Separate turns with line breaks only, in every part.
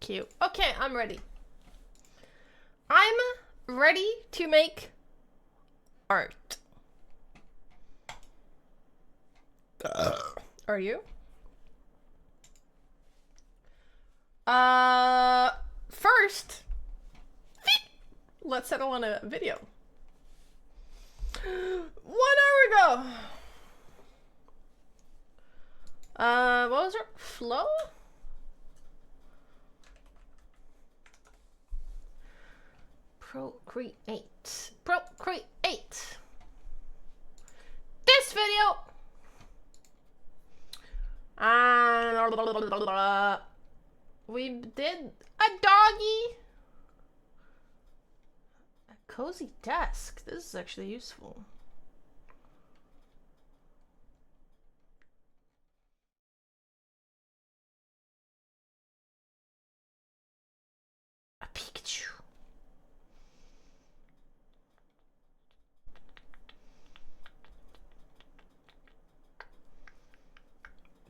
Cute. Okay, I'm ready. I'm ready to make art. Are you? First, let's settle on a video. 1 hour ago. What was her flow? Procreate. Procreate. This video. We did a doggy. A cozy desk. This is actually useful. A Pikachu.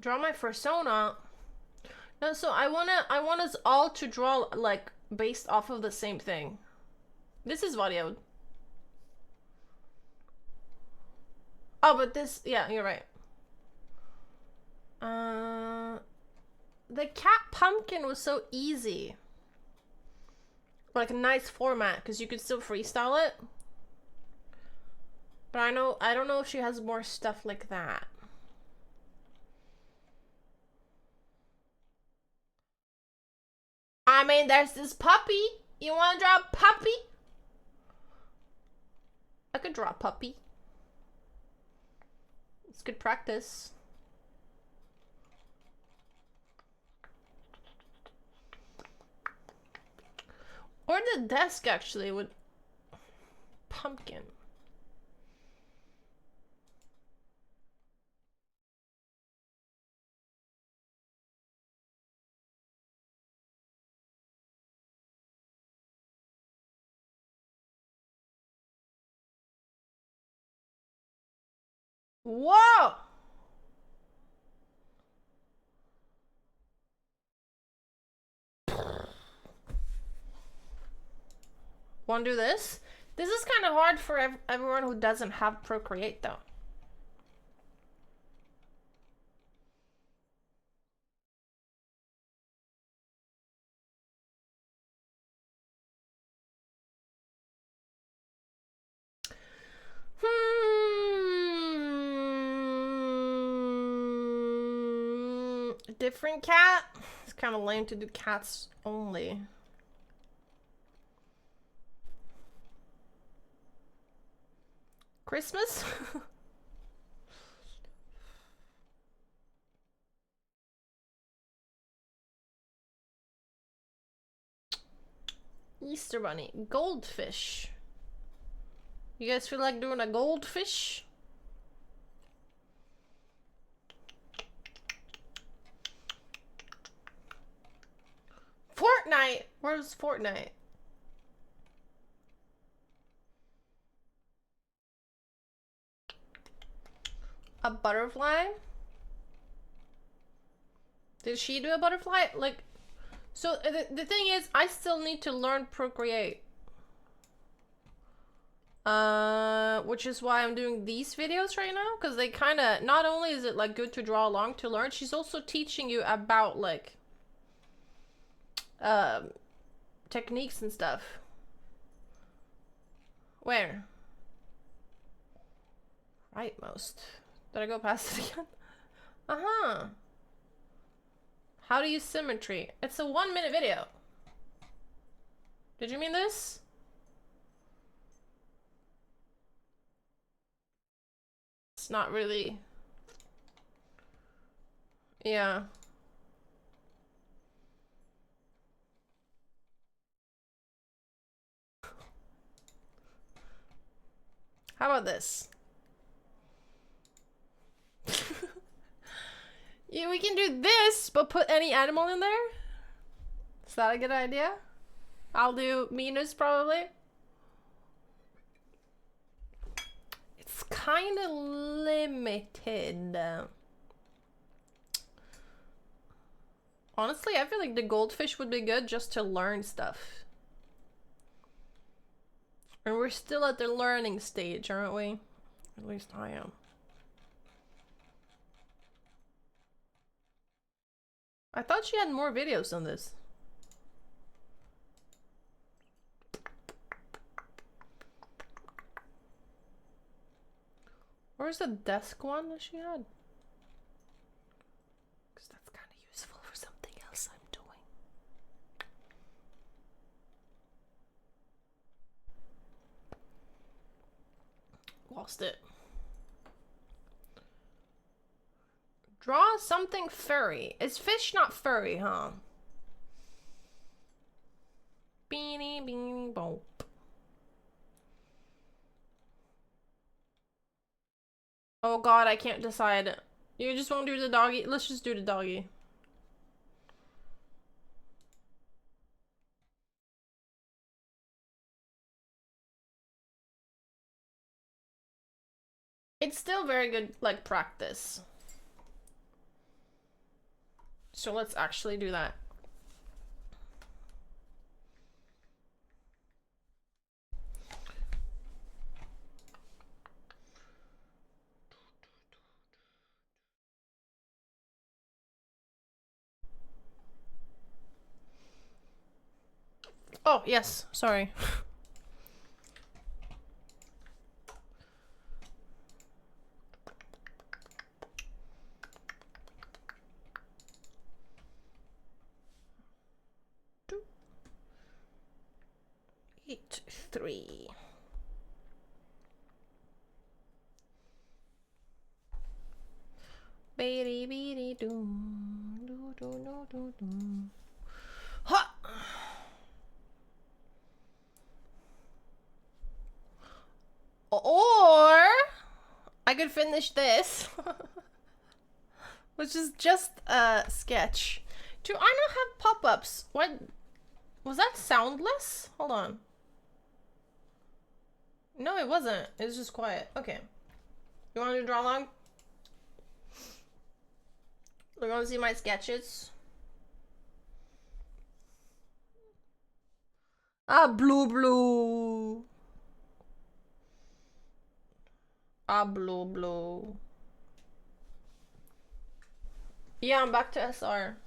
Draw my persona. No, so I want us all to draw like based off of the same thing. This is VOD. Oh, but this, yeah, you're right. The cat pumpkin was so easy. Like a nice format, because you could still freestyle it. But I don't know if she has more stuff like that. I mean, there's this puppy. You want to draw a puppy? I could draw a puppy. It's good practice. Or the desk, actually, with pumpkin. Whoa! Want to do this? This is kind of hard for everyone who doesn't have Procreate, though. Different cat? It's kind of lame to do cats only. Christmas? Easter bunny. Goldfish. You guys feel like doing a goldfish? Fortnite! Where's Fortnite? A butterfly? Did she do a butterfly? Like, so the thing is, I still need to learn Procreate. Which is why I'm doing these videos right now, because they kind of, not only is it like good to draw along to learn, she's also teaching you about like techniques and stuff. Where? Rightmost. Did I go past it again? Uh-huh. How to use symmetry. It's a 1-minute video. Did you mean this? It's not really. Yeah. How about this? Yeah, we can do this, but put any animal in there. Is that a good idea? I'll do Minus probably. It's kind of limited. Honestly, I feel like the goldfish would be good just to learn stuff. And we're still at the learning stage, aren't we? At least I am. I thought she had more videos than this. Where's the desk one that she had? Because that's kind of useful for something else I'm doing. Lost it. Draw something furry. Is fish not furry, huh? Beanie, beanie, boop. Oh god, I can't decide. You just won't do the doggy? Let's just do the doggy. It's still very good, like, practice. So let's actually do that. Oh, yes, sorry. Two, 8, 3. Beady beady doom, do do do do do. Ha! Or I could finish this, which is just a sketch. Do I not have pop-ups? What was that? Soundless? Hold on. No, it wasn't. It was just quiet. Okay. You want to do draw along? We're gonna see my sketches. Ah, blue, blue. Ah, blue, blue. Yeah, I'm back to SR.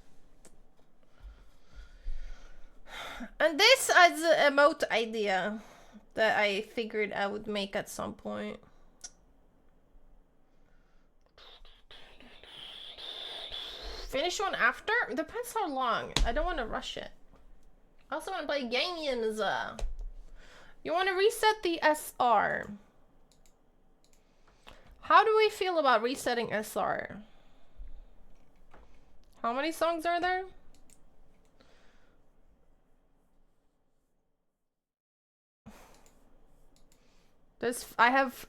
And this is an emote idea that I figured I would make at some point. Finish one after? Depends how long. I don't want to rush it. I also want to play games. You want to reset the SR. How do we feel about resetting SR? How many songs are there? I have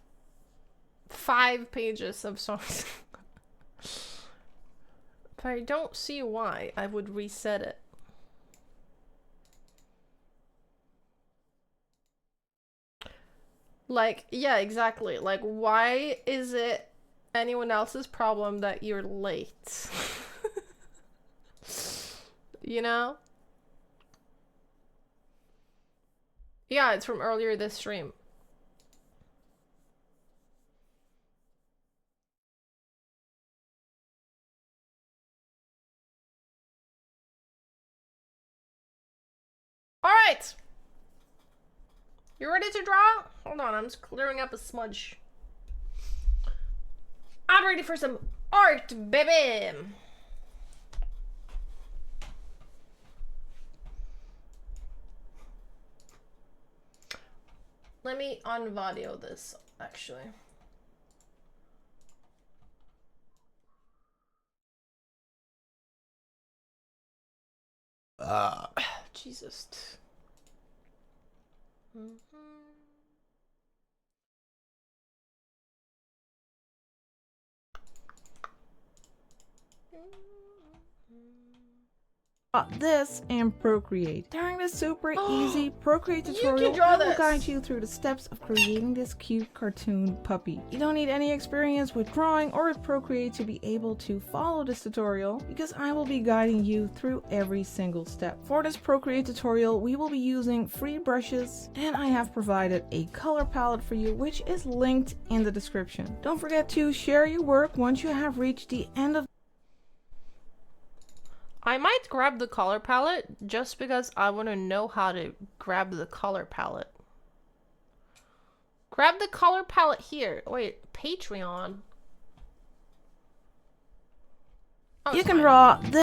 5 pages of songs. But I don't see why I would reset it. Like, yeah, exactly. Like, why is it anyone else's problem that you're late? You know? Yeah, it's from earlier this stream. Alright! You ready to draw? Hold on, I'm just clearing up a smudge. I'm ready for some art, baby! Let me unvadio this, actually. Jesus.
this and Procreate. During this super easy Procreate
You
tutorial,
can draw
I will
this.
guide you through the steps of creating this cute cartoon puppy. You don't need any experience with drawing or with Procreate to be able to follow this tutorial, because I will be guiding you through every single step. For this Procreate tutorial, we will be using free brushes, and I have provided a color palette for you, which is linked in the description. Don't forget to share your work once you have reached the end of
I might grab the color palette just because I want to know how to grab the color palette. Grab the color palette here. Wait, Patreon. Oh,
you
it's
can
fine.
draw this.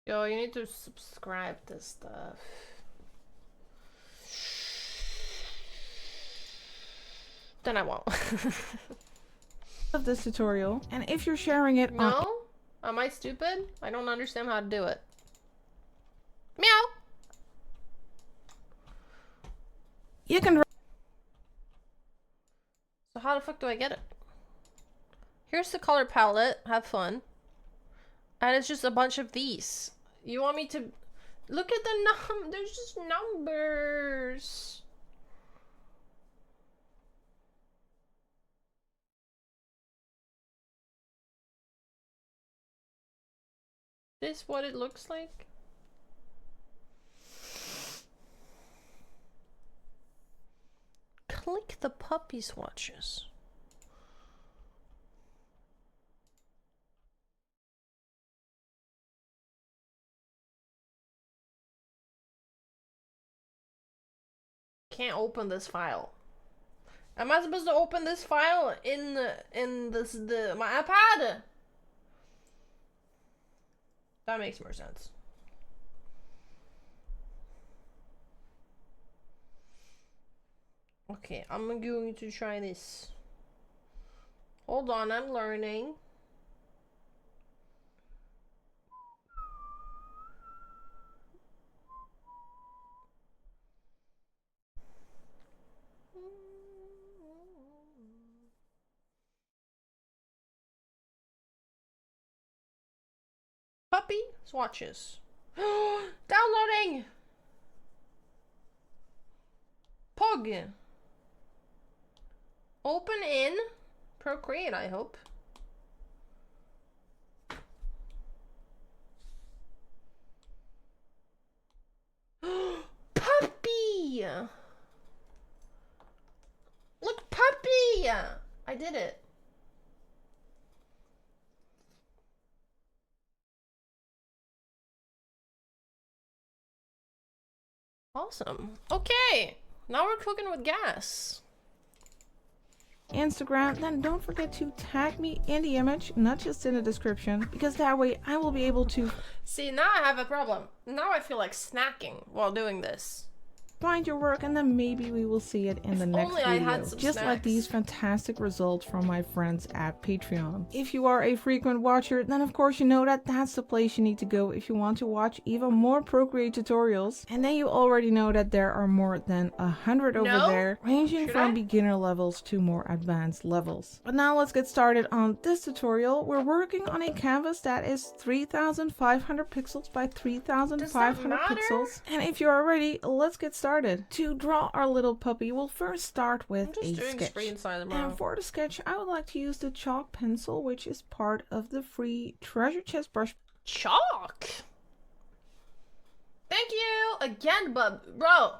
Yo, you need to subscribe to stuff. Then I won't.
Of this tutorial, and if you're sharing it on
No? Am I stupid? I don't understand how to do it. Meow!
you can
So how the fuck do I get it? Here's the color palette. Have fun. And it's just a bunch of these. You want me to... Look at the there's just numbers. This what it looks like? Click the puppy swatches. Can't open this file. Am I supposed to open this file in my iPad? That makes more sense. Okay, I'm going to try this. Hold on, I'm learning. Puppy swatches. Downloading! Pug. Open in Procreate, I hope. Puppy! Look, puppy! I did it. Awesome. Okay, now we're cooking with gas.
Instagram, then don't forget to tag me in the image, not just in the description, because that way I will be able to
See, now I have a problem. Now I feel like snacking while doing this.
find your work, and then maybe we will see it in the next
only I
video.
had some
Just like
snacks.
these fantastic results from my friends at Patreon. If you are a frequent watcher, then of course you know that that's the place you need to go if you want to watch even more Procreate tutorials. And then you already know that there are more than 100 over
No?
there, ranging
Should
from
I?
beginner levels to more advanced levels. But now let's get started on this tutorial. We're working on a canvas that is 3,500 pixels by 3,500
matter?
pixels. And if you are ready, let's get started. To draw our little puppy, we'll first start
I'm
with
just
a
doing
sketch.
screen size, bro.
And for the sketch, I would like to use the chalk pencil, which is part of the free treasure chest brush.
Chalk. Thank you again, bub. Bro,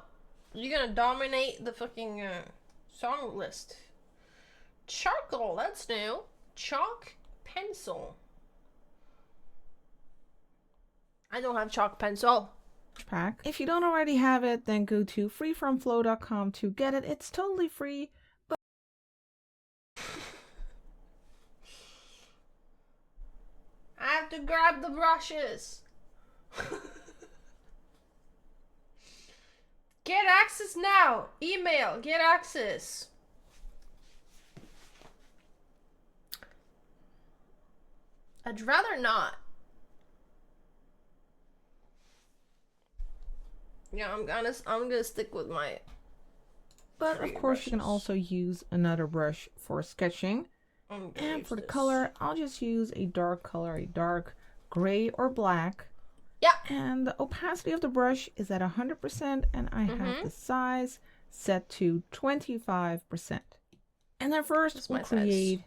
you're gonna dominate the fucking song list. Charcoal, that's new. Chalk pencil. I don't have chalk pencil.
Pack. If you don't already have it, then go to freefromflow.com to get it. It's totally free. But
I have to grab the brushes. Get access now. Email. Get access. I'd rather not. Yeah, I'm gonna stick with my
but of course you can also use another brush for sketching. And for the color, I'll just use a dark color, a dark gray or black.
Yeah.
And the opacity of the brush is at 100%, and I have the size set to 25%. And then first we'll create...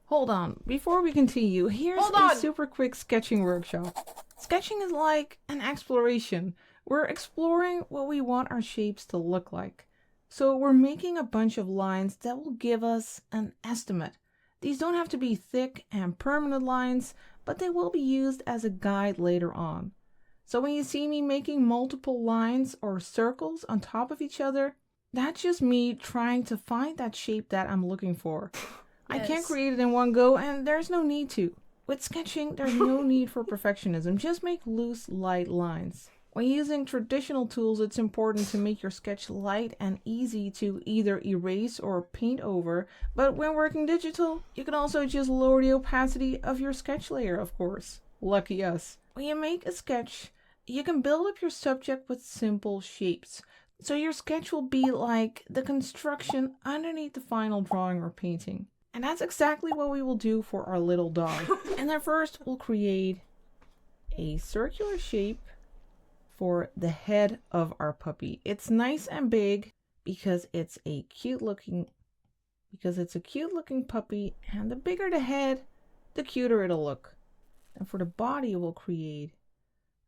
Hold on, before we continue, here's a super quick sketching workshop. Sketching is like an exploration. We're exploring what we want our shapes to look like. So we're making a bunch of lines that will give us an estimate. These don't have to be thick and permanent lines, but they will be used as a guide later on. So when you see me making multiple lines or circles on top of each other, that's just me trying to find that shape that I'm looking for. Yes. I can't create it in one go, and there's no need to. With sketching, there's no need for perfectionism. Just make loose, light lines. When using traditional tools, it's important to make your sketch light and easy to either erase or paint over. But when working digital, you can also just lower the opacity of your sketch layer, of course. Lucky us. When you make a sketch, you can build up your subject with simple shapes. So your sketch will be like the construction underneath the final drawing or painting. And that's exactly what we will do for our little dog. And then first we'll create a circular shape for the head of our puppy. It's nice and big because it's a cute looking puppy, and the bigger the head, the cuter it'll look. And for the body, we'll create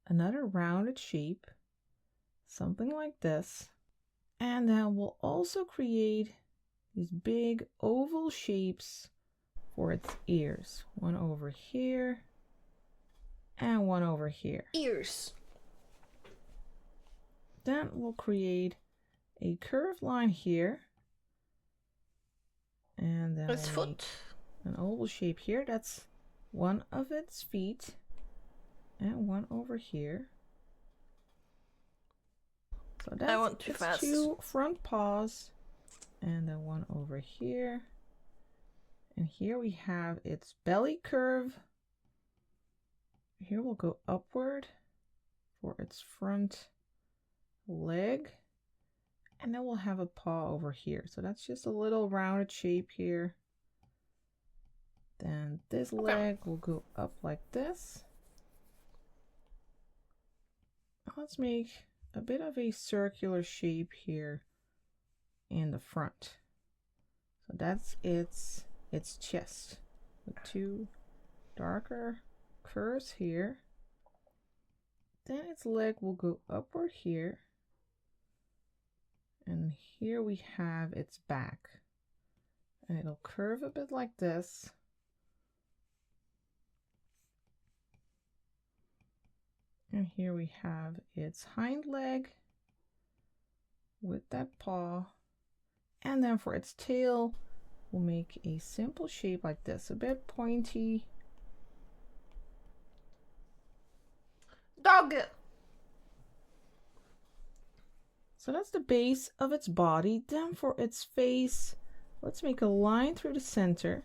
another rounded shape, something like this. And then we'll also create these big oval shapes for its ears. One over here and one over here.
Ears.
Then we'll create a curved line here. And then
its foot.
An oval shape here. That's one of its feet. And one over here. So that's
I went too fast.
2 front paws. And then one over here. And here we have its belly curve. Here we'll go upward for its front leg. And then we'll have a paw over here. So that's just a little rounded shape here. Then this leg will go up like this. Let's make a bit of a circular shape here in the front. So that's its chest with 2 darker curves here. Then its leg will go upward here. And here we have its back. And it'll curve a bit like this. And here we have its hind leg with that paw. And then for its tail, we'll make a simple shape like this, a bit pointy.
Dog.
So that's the base of its body. Then for its face, let's make a line through the center.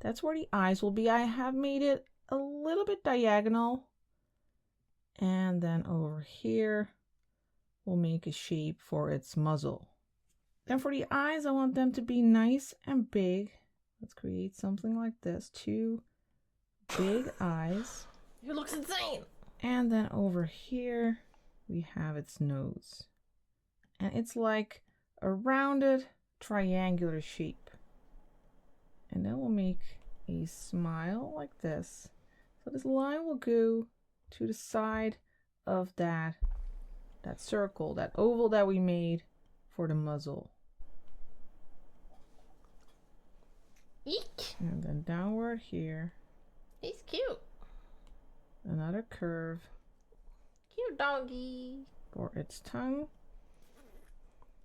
That's where the eyes will be. I have made it a little bit diagonal. And then over here, we'll make a shape for its muzzle. Then for the eyes, I want them to be nice and big. Let's create something like this. 2 big eyes.
It looks insane.
And then over here, we have its nose. And it's like a rounded triangular shape. And then we'll make a smile like this. So this line will go to the side of that circle, that oval that we made for the muzzle.
Eek.
And then downward here.
He's cute.
Another curve.
Cute doggy.
For its tongue.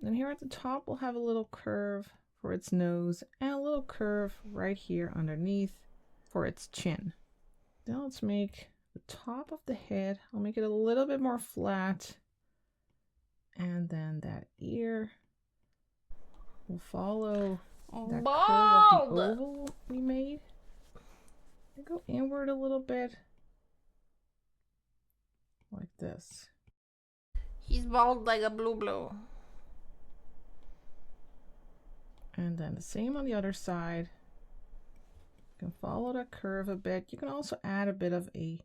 And here at the top, we'll have a little curve for its nose and a little curve right here underneath for its chin. Now let's make the top of the head. I'll make it a little bit more flat. And then that ear will follow that curve of the oval we made. And go inward a little bit. Like this.
He's bald like a blue.
And then the same on the other side. You can follow that curve a bit. You can also add a bit of a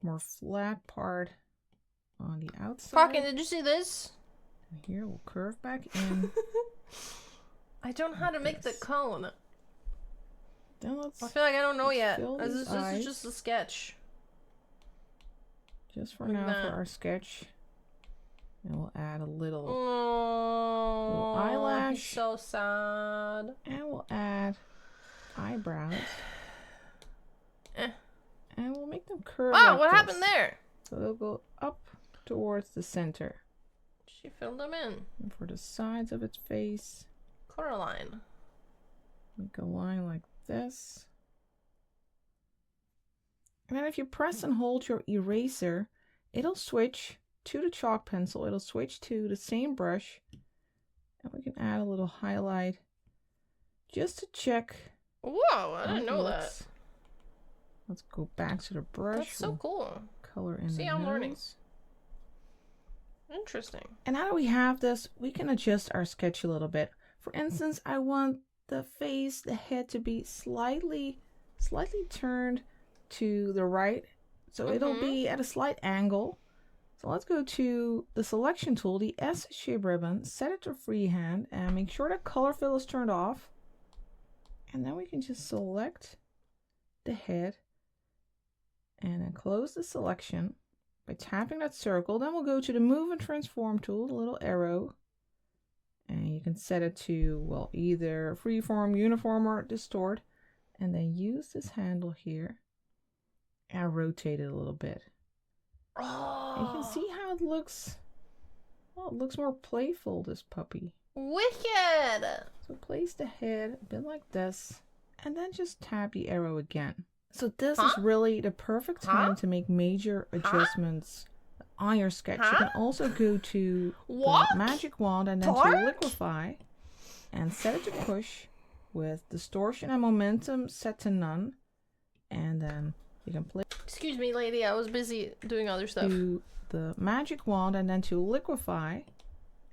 more flat part on the outside.
Fucking, did you see this?
And here we'll curve back in.
I don't know how to make the cone.
Then let's,
I feel like I don't know yet.
fill
This
these
is
eyes.
just a sketch.
Just for
Like
now
that.
for our sketch. And we'll add a little
Oh,
eyelash.
he's so sad.
And we'll add eyebrows.
Eh.
And we'll make them curve.
Wow,
like
what
this.
happened there?
So they'll go up towards the center.
She filled them in.
And for the sides of its face,
Color line.
make a line like this. And then if you press and hold your eraser, it'll switch to the chalk pencil. It'll switch to the same brush. And we can add a little highlight just to check.
Whoa, I
how
didn't
it
know
looks.
that.
Let's go back to the brush.
That's so
We'll
cool.
color in
See,
the
I'm learning.
nose.
Interesting.
And now that we have this, we can adjust our sketch a little bit. For instance, I want the face, the head to be slightly turned to the right. So it'll be at a slight angle. So let's go to the selection tool, the S shape ribbon, set it to freehand and make sure that color fill is turned off. And then we can just select the head and then close the selection by tapping that circle. Then we'll go to the move and transform tool, the little arrow. And you can set it to, well, either freeform, uniform, or distort. And then use this handle here and rotate it a little bit.
Oh,
And you can see how it looks. Well, it looks more playful, this puppy.
wicked.
So place the head a bit like this, and then just tap the arrow again. So this is really the perfect time to make major adjustments on your sketch. You can also go to the magic wand and then to liquefy and set it to push with distortion and momentum set to none. And then you can play.
Excuse me, lady. I was busy doing other stuff.
To the magic wand and then to liquefy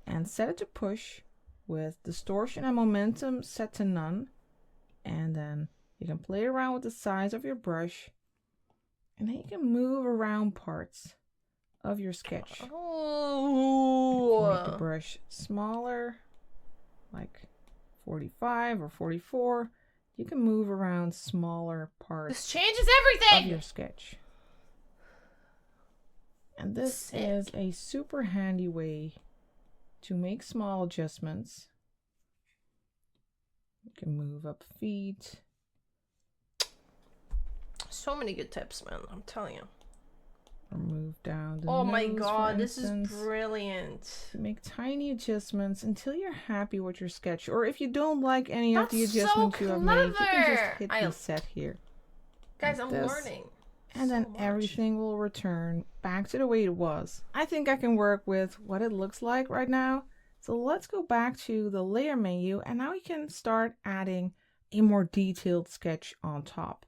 and set it to push with distortion and momentum set to none. And then you can play around with the size of your brush, and then you can move around parts of your sketch.
Oh,
Make the brush smaller, like 45 or 44. You can move around smaller parts.
this changes
Of
everything.
your sketch. And this
Sick.
is a super handy way to make small adjustments. You can move up feet.
So many good tips, man. I'm telling you.
Or move down the
Oh
nose,
my
for
god, this is
instance.
brilliant.
Make tiny adjustments until you're happy with your sketch. Or if you don't like any of the
That's so
adjustments you have made, you can just
clever.
hit
I-
reset here.
Guys,
like
I'm
this.
learning.
And then
so much.
everything will return back to the way it was. I think I can work with what it looks like right now. So let's go back to the layer menu, and now we can start adding a more detailed sketch on top.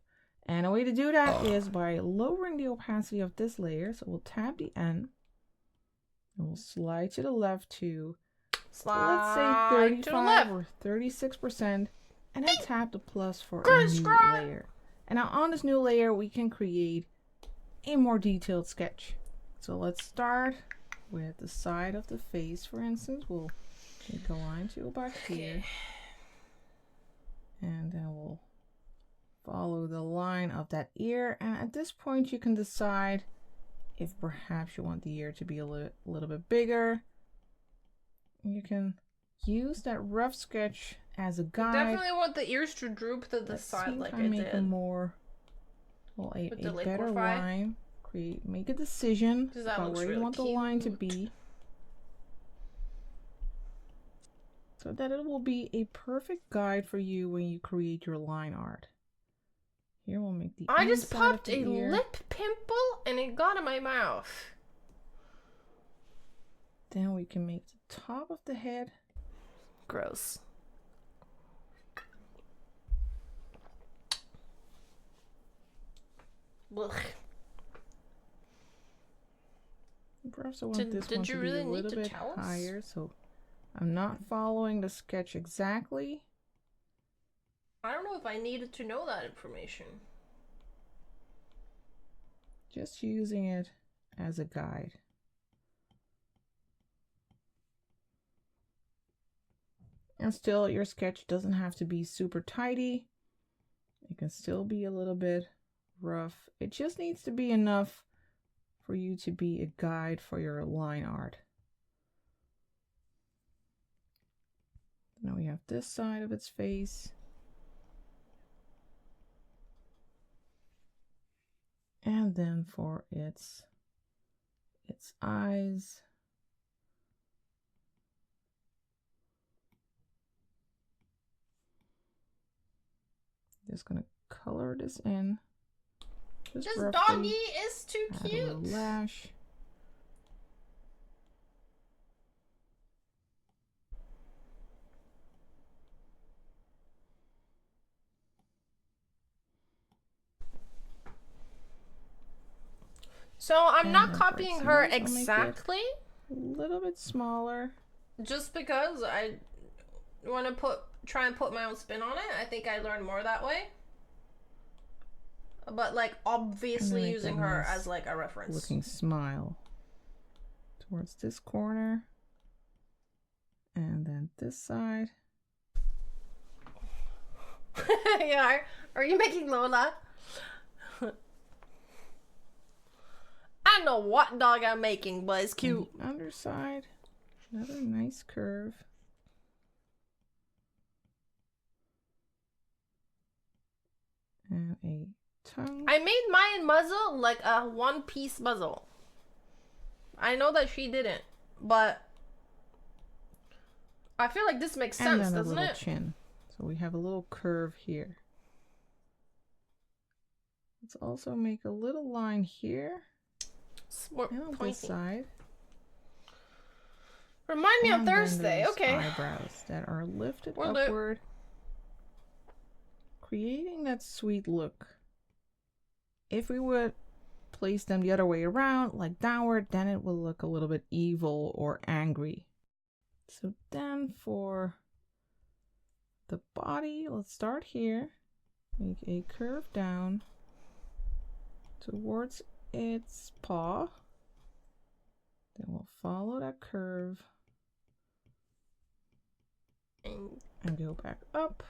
And a way to do that is by lowering the opacity of this layer. So we'll tap the N, and we'll slide to the left to, let's say,
Slide to the
35
left.
or 36%, and then tap the plus for a
Chris,
new
scroll.
layer. And now on this new layer, we can create a more detailed sketch. So let's start with the side of the face, for instance. We'll make a line to go back here. And then we'll follow the line of that ear. And at this point, you can decide if perhaps you want the ear to be a little bit bigger. You can use that rough sketch as a guide.
Definitely want the ears to droop to the
Let's see
side
if
like
I
I
make a
did.
more, well, a
With the
better
liquefy.
line. Make a decision
'Cause that
about
looks
where you
really
want the line to
cute.
be, so that it will be a perfect guide for you when you create your line art. Here we'll make the
I just
inside of
popped
the
a
ear.
lip pimple and it got in my mouth.
Then we can make the top of the head.
Gross. Ugh.
Perhaps I want this
Did
one
you
to be
really
a
need
little
to
bit
tell us?
higher, so I'm not following the sketch exactly.
I don't know if I needed to know that information.
Just using it as a guide. And still, your sketch doesn't have to be super tidy. It can still be a little bit rough. It just needs to be enough for you to be a guide for your line art. Now we have this side of its face. And then for its eyes. Just gonna color this in.
This
roughly.
doggy is too
Add
cute.
a little lash.
So I'm
And
not
then
copying
for
her
its nose, I'll make it
exactly,
a little bit smaller.
just because I want to try and put my own spin on it. I think I learned more that way. But like obviously using her
nice
as like a reference.
Looking smile towards this corner. And then this side.
Yeah, are you making Lola? I know what dog I'm making, but it's cute.
And the underside, another nice curve. And a tongue.
I made my muzzle like a one-piece muzzle. I know that she didn't, but I feel like this makes sense,
and then
doesn't
a little
it?
chin. So we have a little curve here. Let's also make a little line here.
More
and on
pointy.
this side.
Remind me on
And then
Thursday,
there's
okay.
Eyebrows that are lifted
Will do.
upward, creating that sweet look. If we would place them the other way around, like downward, then it will look a little bit evil or angry. So then for the body, let's start here. Make a curve down towards its paw. Then we'll follow that curve and go back up.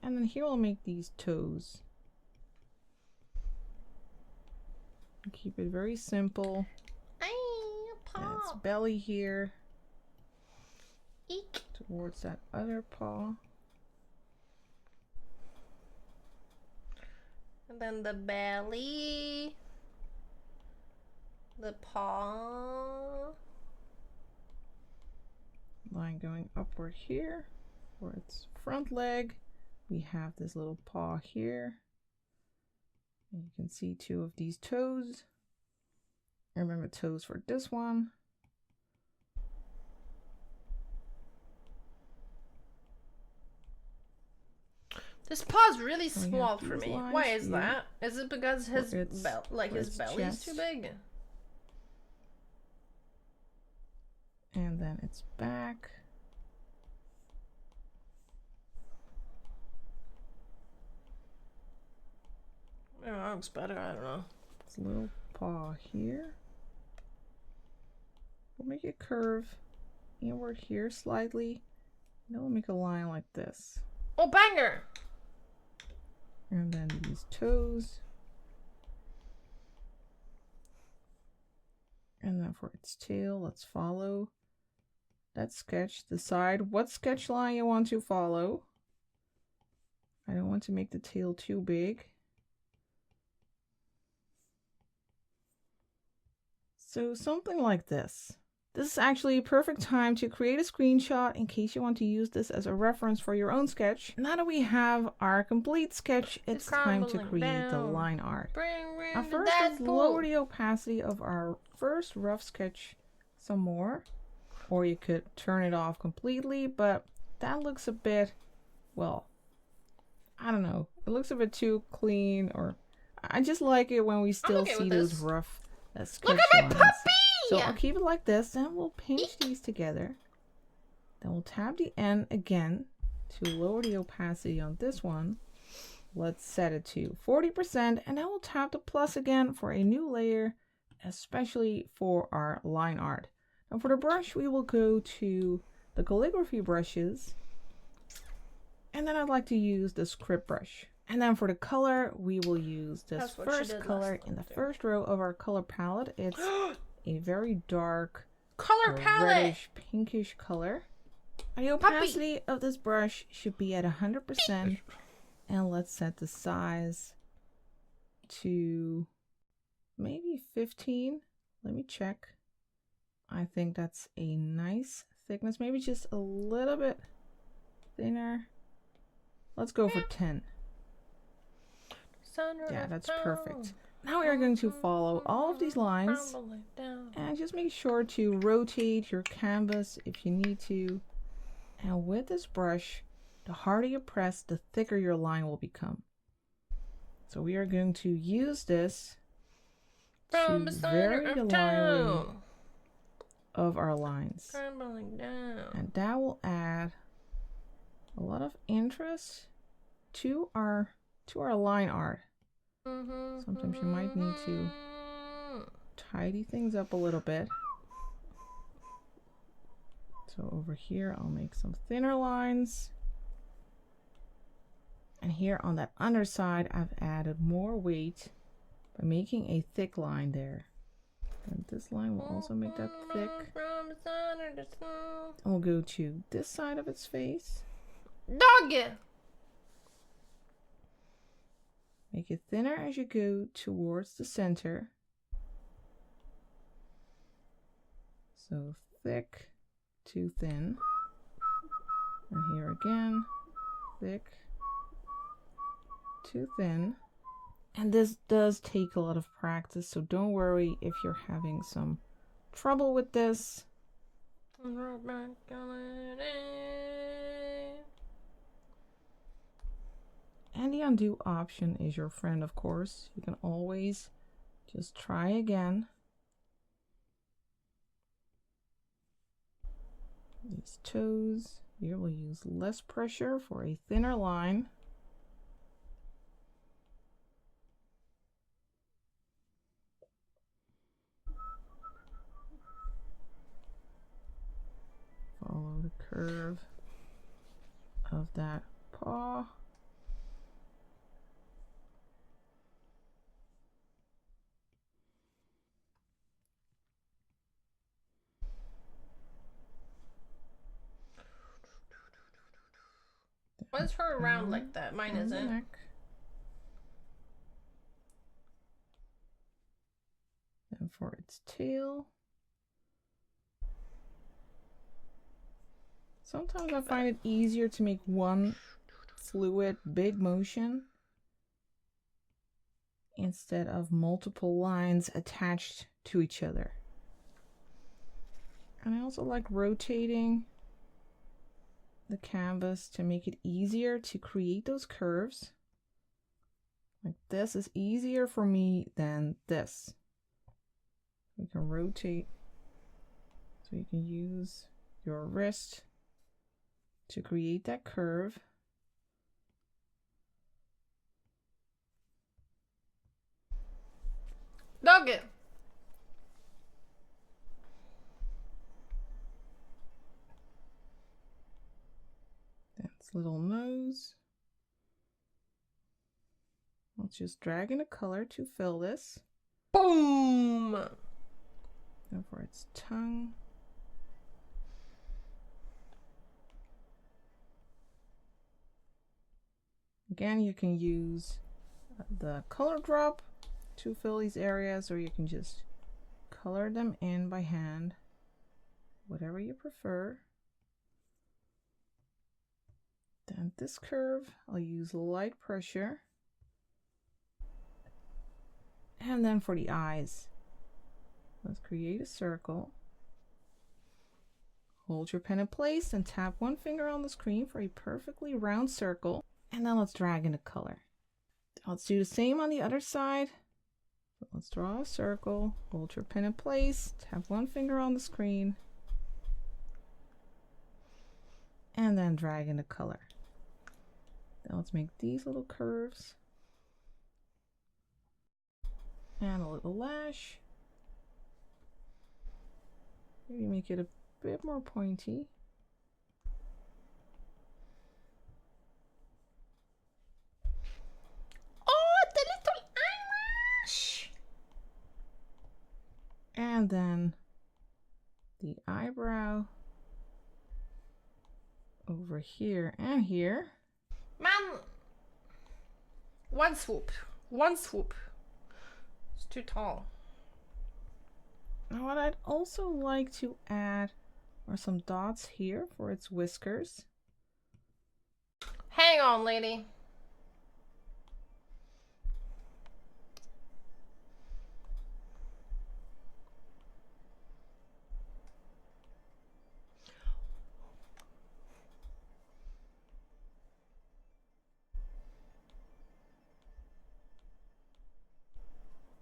And then here we'll make these toes. Keep it very simple. That's belly here.
Eek.
Towards that other paw.
And then the belly. The paw.
Line going upward here. For its front leg, we have this little paw here. And you can see two of these toes. Remember toes for this one.
This paw's really
So we
small
have
for
these
me.
lines
Why is
here.
that? Is it because his
its
belly is too
chest.
big?
And then its back.
Oh, that looks better. I don't know.
Its little paw here. We'll make it curve inward here slightly. Then we'll make a line like this.
Oh, banger!
And then these toes. And then for its tail, let's follow that sketch. Decide what sketch line you want to follow. I don't want to make the tail too big. So something like this. This is actually a perfect time to create a screenshot in case you want to use this as a reference for your own sketch. Now that we have our complete sketch, it's time to create the line art. Now first, let's lower the opacity of our first rough sketch some more. Or you could turn it off completely, but that looks a bit, well, I don't know. It looks a bit too clean, or I just like it when we still see those rough sketch
Look at my
lines.
puppy!
So I'll keep it like this, then we'll pinch these together. Then we'll tab the end again to lower the opacity on this one, let's set it to 40%, and then we'll tap the plus again for a new layer, especially for our line art. And for the brush, we will go to the calligraphy brushes, and then I'd like to use the script brush. And then for the color, we will use this first color in the first row of our color palette. It's a very dark
color palette,
reddish pinkish color. And the opacity of this brush should be at 100%. And let's set the size to maybe 15. Let me check. I think that's a nice thickness. Maybe just a little bit thinner. Let's go for 10. Yeah, that's perfect. Now we are going to follow all of these lines and just make sure to rotate your canvas if you need to. And with this brush, the harder you press, the thicker your line will become. So we are going to use this to vary the line of our lines. And that will add a lot of interest to our line art. Sometimes you might need to tidy things up a little bit. So over here, I'll make some thinner lines. And here on that underside, I've added more weight by making a thick line there. And this line will also make that thick. And we'll go to this side of its face.
Doggy!
Make it thinner as you go towards the center. So thick to thin. And here again, thick to thin. And this does take a lot of practice, so don't worry if you're having some trouble with this. And the undo option is your friend, of course. You can always just try again. These toes, here we'll use less pressure for a thinner line. Follow the curve of that paw.
Why is her round like that? Mine isn't.
And for its tail. Sometimes I find it easier to make one fluid big motion instead of multiple lines attached to each other. And I also like rotating the canvas to make it easier to create those curves. Like this is easier for me than this. We can rotate so you can use your wrist to create that curve.
Dog it.
That's little nose. Let's just drag in a color to fill this.
Boom!
And for its tongue. Again, you can use the color drop to fill these areas, or you can just color them in by hand, whatever you prefer. Then this curve, I'll use light pressure. And then for the eyes, let's create a circle. Hold your pen in place and tap one finger on the screen for a perfectly round circle. And then let's drag in a color. Let's do the same on the other side. So let's draw a circle, hold your pen in place, tap one finger on the screen, and then drag in a color. Now let's make these little curves. And a little lash. Maybe make it a bit more pointy.
Oh, the little eyelash!
And then the eyebrow over here and here.
Man! One swoop. One swoop. It's too tall.
Now what I'd also like to add are some dots here for its whiskers.
Hang on, lady.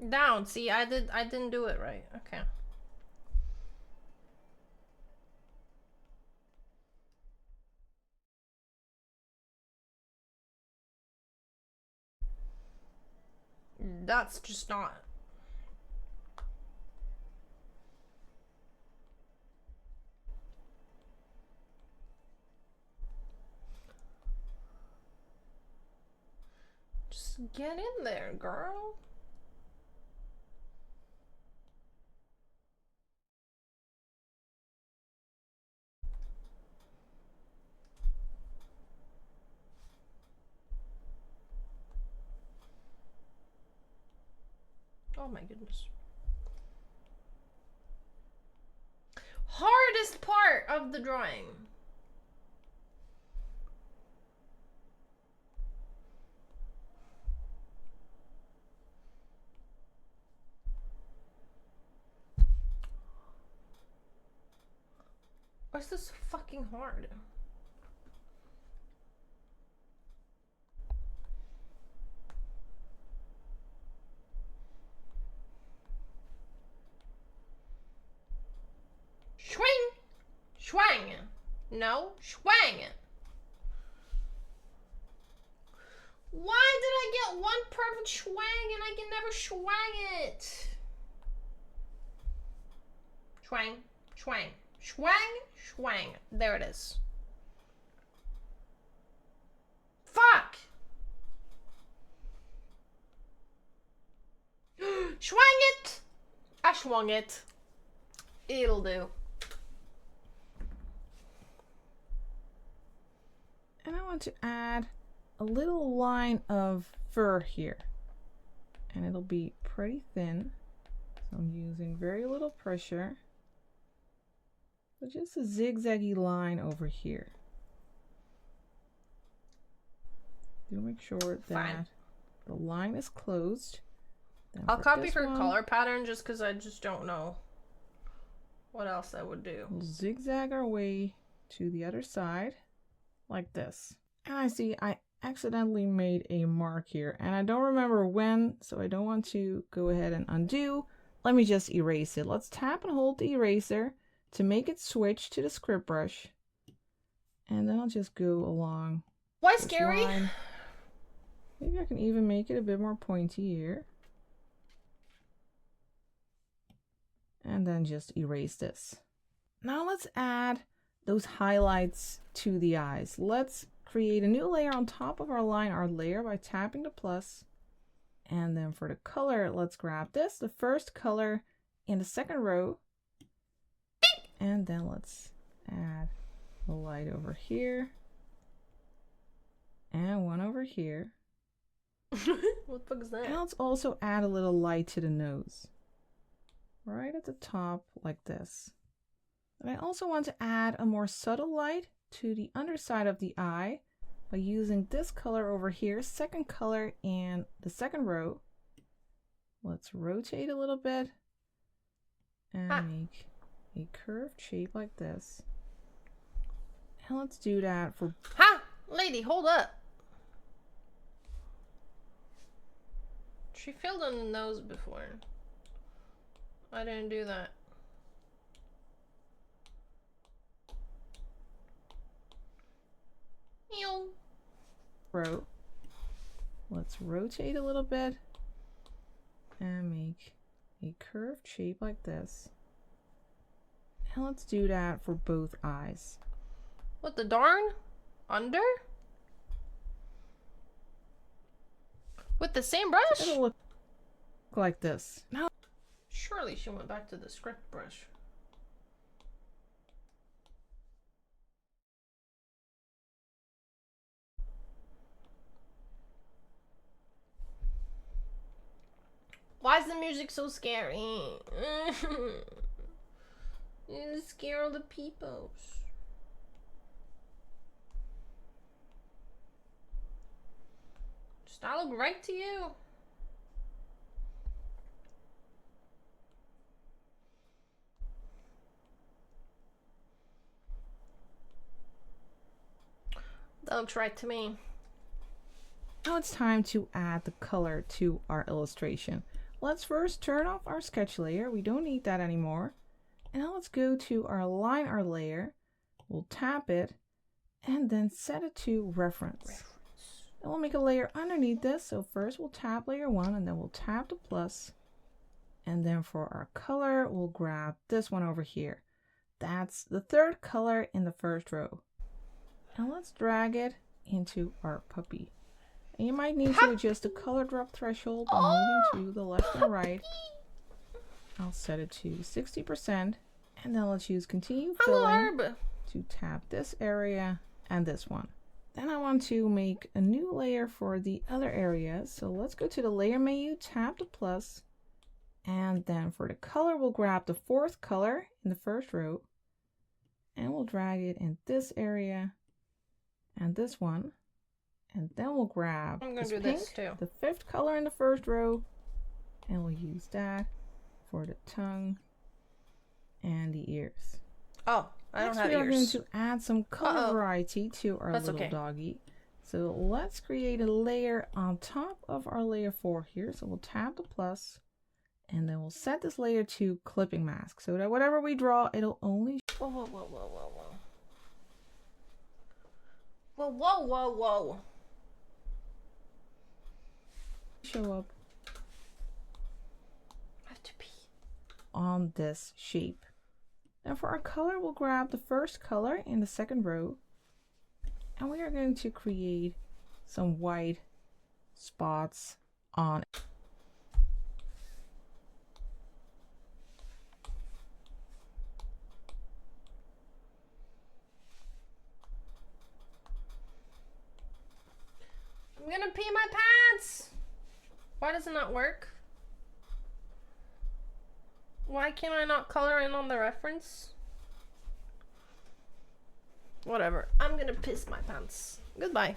Down. See, I didn't do it right. Okay. That's just not. Just get in there, girl. Oh my goodness. Hardest part of the drawing. Why is this fucking hard? Swing! Swang! No, swang! Why did I get one perfect swang and I can never swang it? Swang, swang, swang, swang. There it is. Fuck! Swang it! I swung it. It'll do.
And I want to add a little line of fur here. And it'll be pretty thin. So I'm using very little pressure. So just a zigzaggy line over here. Do make sure that the line is closed. Then
I'll copy her
one,
color pattern just because I just don't know what else I would do.
we'll zigzag our way to the other side like this. And I see I accidentally made a mark here and I don't remember when, so I don't want to go ahead and undo. Let me just erase it. Let's tap and hold the eraser to make it switch to the script brush. And then I'll just go along.
Why scary?
Line. Maybe I can even make it a bit more pointy here. And then just erase this. Now let's add those highlights to the eyes. Let's create a new layer on top of our line art layer by tapping the plus. And then for the color, let's grab this, the first color in the second row. And then let's add a light over here. And one over here.
What the fuck is that?
And let's also add a little light to the nose. Right at the top like this. And I also want to add a more subtle light to the underside of the eye by using this color over here, second color in the second row. Let's rotate a little bit and make a curved shape like this. And let's do that for...
Ha! Lady, hold up. She filled in the nose before. I didn't do that. Ew.
row. Let's rotate a little bit and make a curved shape like this. And let's do that for both eyes.
What the darn? Under? With the same brush?
It'll look like this. Now,
surely she went back to the script brush. Why is the music so scary? You scare all the peoples. Does that look right to you? That looks right to me.
now it's time to add the color to our illustration. Let's first turn off our sketch layer. We don't need that anymore. And now let's go to our line art layer. We'll tap it and then set it to reference. And we'll make a layer underneath this. So first we'll tap layer 1 and then we'll tap the plus. And then for our color, we'll grab this one over here. That's the third color in the first row. And let's drag it into our puppy. And you might need to adjust the color drop threshold by moving to the left and right. I'll set it to 60%. And then let's use continue filling to tap this area and this one. Then I want to make a new layer for the other areas. So let's go to the layer menu, tap the plus. And then for the color, we'll grab the fourth color in the first row. And we'll drag it in this area and this one. And then we'll grab this pink, the fifth color in the first row. And we'll use that for the tongue and the ears.
Oh, I don't have ears.
We are going to add some color variety to our little doggy. So let's create a layer on top of our layer 4 here. So we'll tap the plus and then we'll set this layer to clipping mask so that whatever we draw, it'll only
whoa, whoa, whoa, whoa, whoa, whoa. Whoa, whoa, whoa, whoa.
Show up
I have to pee.
On this shape. Now for our color, we'll grab the first color in the second row and we are going to create some white spots on it.
I'm gonna pee my pants. Why does it not work? Why can I not color in on the reference? Whatever. I'm gonna piss my pants. Goodbye.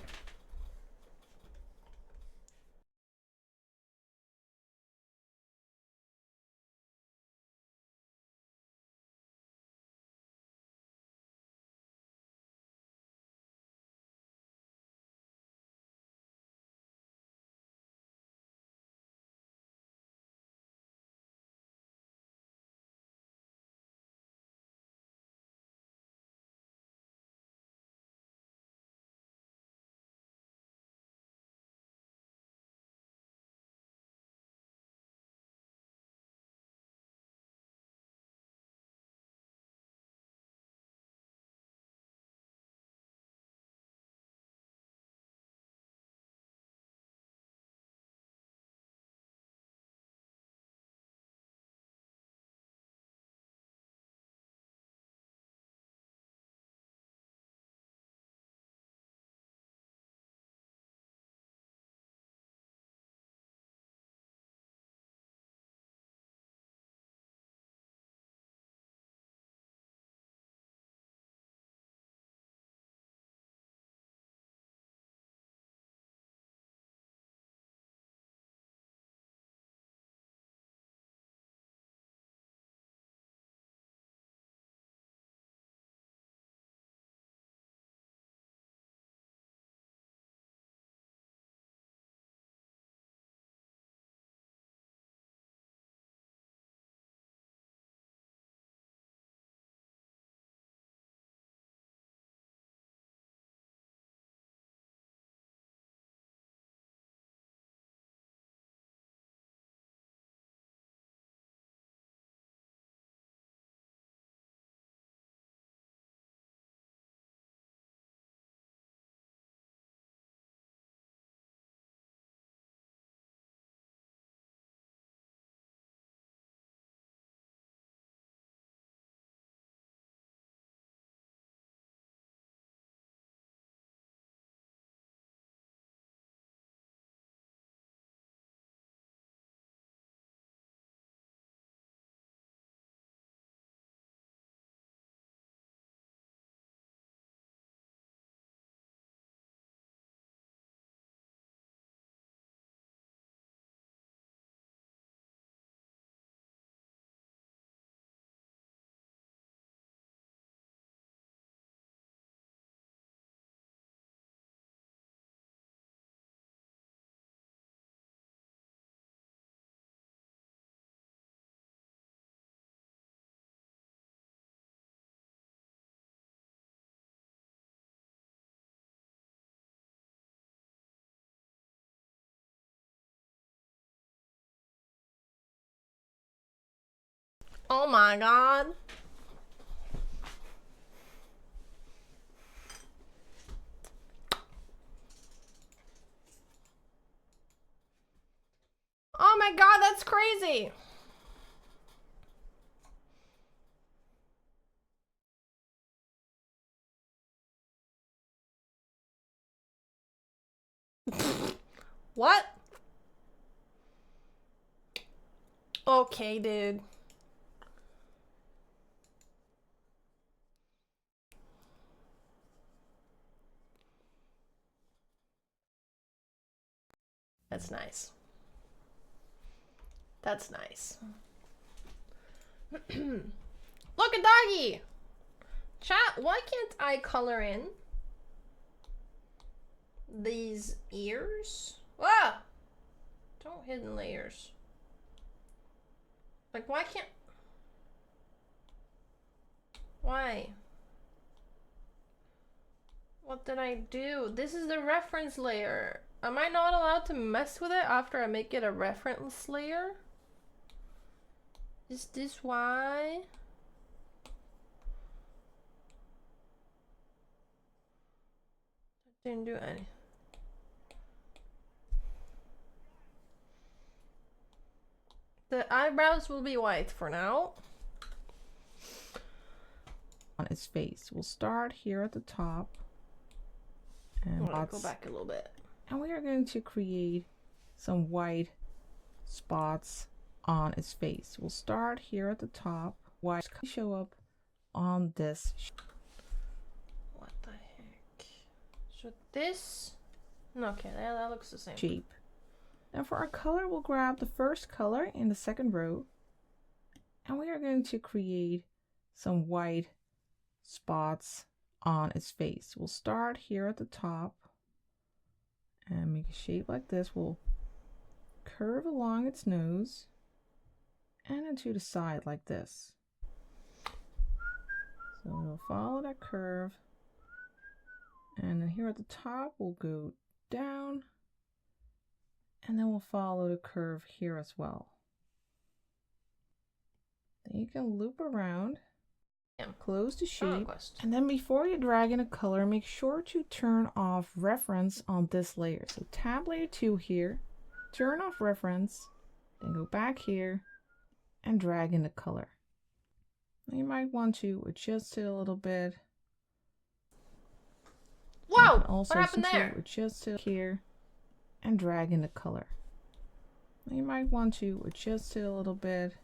Oh my god. Oh my god, that's crazy. What? Okay, dude. That's nice. That's nice. Look, a doggy! Chat, why can't I color in these ears? Ah! Don't hidden layers. Like, why can't... Why? What did I do? This is the reference layer. Am I not allowed to mess with it after I make it a reference layer? Is this why? Didn't do any. The eyebrows will be white for now.
On its face. We'll start here at the top. And
Go back a little bit.
And we are going to create some white spots on its face. We'll start here at the top. White show up on this.
What the heck? So this... Okay, that looks the same.
Shape. Now for our color, we'll grab the first color in the second row. And we are going to create some white spots on its face. We'll start here at the top and make a shape like this. We'll curve along its nose and into the side like this. So we'll follow that curve, and then here at the top we'll go down, and then we'll follow the curve here as well. Then you can loop around, close the shape, and then before you drag in a color, make sure to turn off reference on this layer. So tab layer 2 here, turn off reference, then go back here and drag in the color. You might want to adjust it a little bit.
Whoa!
Also,
what happened there?
Adjust it here and drag in the color. You might want to adjust it a little bit.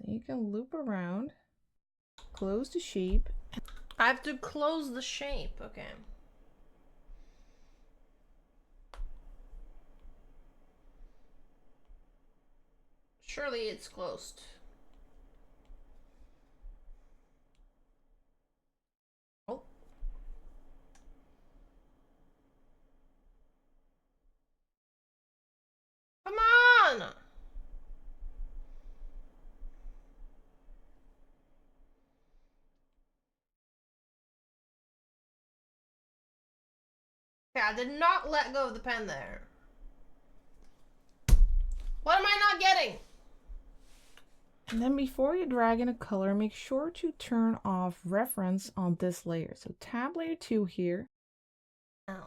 Then you can loop around, close the shape.
I have to close the shape, okay. Surely it's closed. Oh. Come on! Okay, I did not let go of the pen there. What am I not getting?
And then before you drag in a color, make sure to turn off reference on this layer. So tab layer 2 here.
Oh.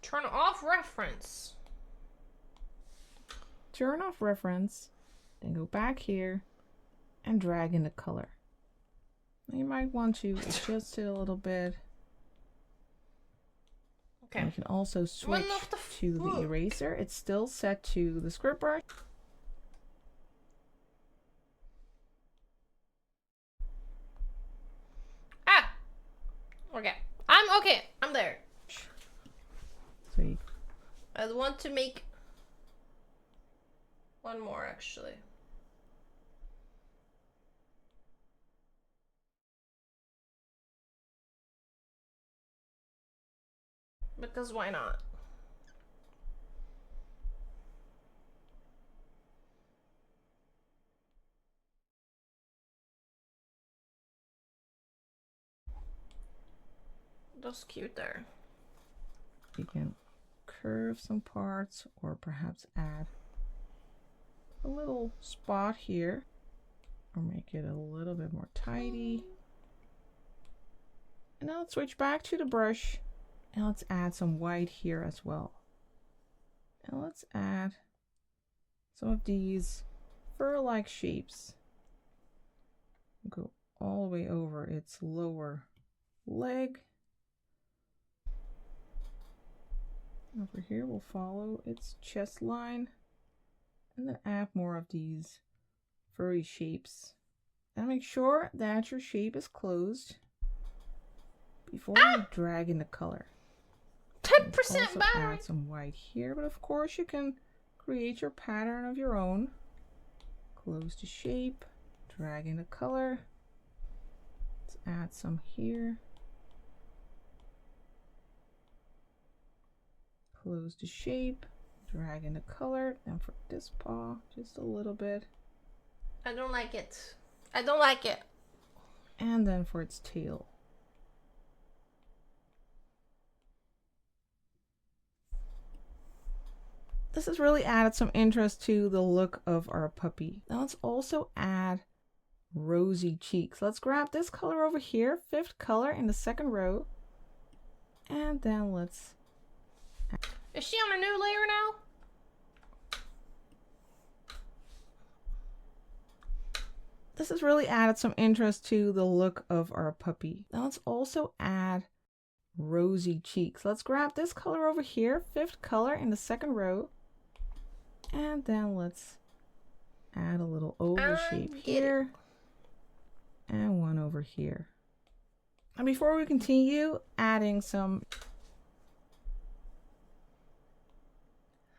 Turn off reference.
Turn off reference, then go back here and drag in the color. You might want to adjust it a little bit.
Okay.
And you can also switch to the eraser. It's still set to the script brush.
Ah! Okay. I'm okay. I'm there.
So you...
I want to make one more actually. Because why not? That's cute there.
You can curve some parts or perhaps add a little spot here or make it a little bit more tidy. And now let's switch back to the brush and let's add some white here as well. And let's add some of these fur-like shapes. Go all the way over its lower leg. Over here we'll follow its chest line and then add more of these furry shapes. And make sure that your shape is closed before you drag in the color.
10%
also
battery.
add some white here, but of course you can create your pattern of your own. Close the shape, drag in the color. Let's add some here. Close the shape, drag in the color, and for this paw, just a little bit.
I don't like it. I don't like it.
And then for its tail. This has really added some interest to the look of our puppy. Now let's also add rosy cheeks. Let's grab this color over here, 5th color in the 2nd row. And then let's...
Is she on a new layer now?
This has really added some interest to the look of our puppy. Now let's also add rosy cheeks. Let's grab this color over here, 5th color in the 2nd row. And then let's add a little oval shape here and one over here. And before we continue adding some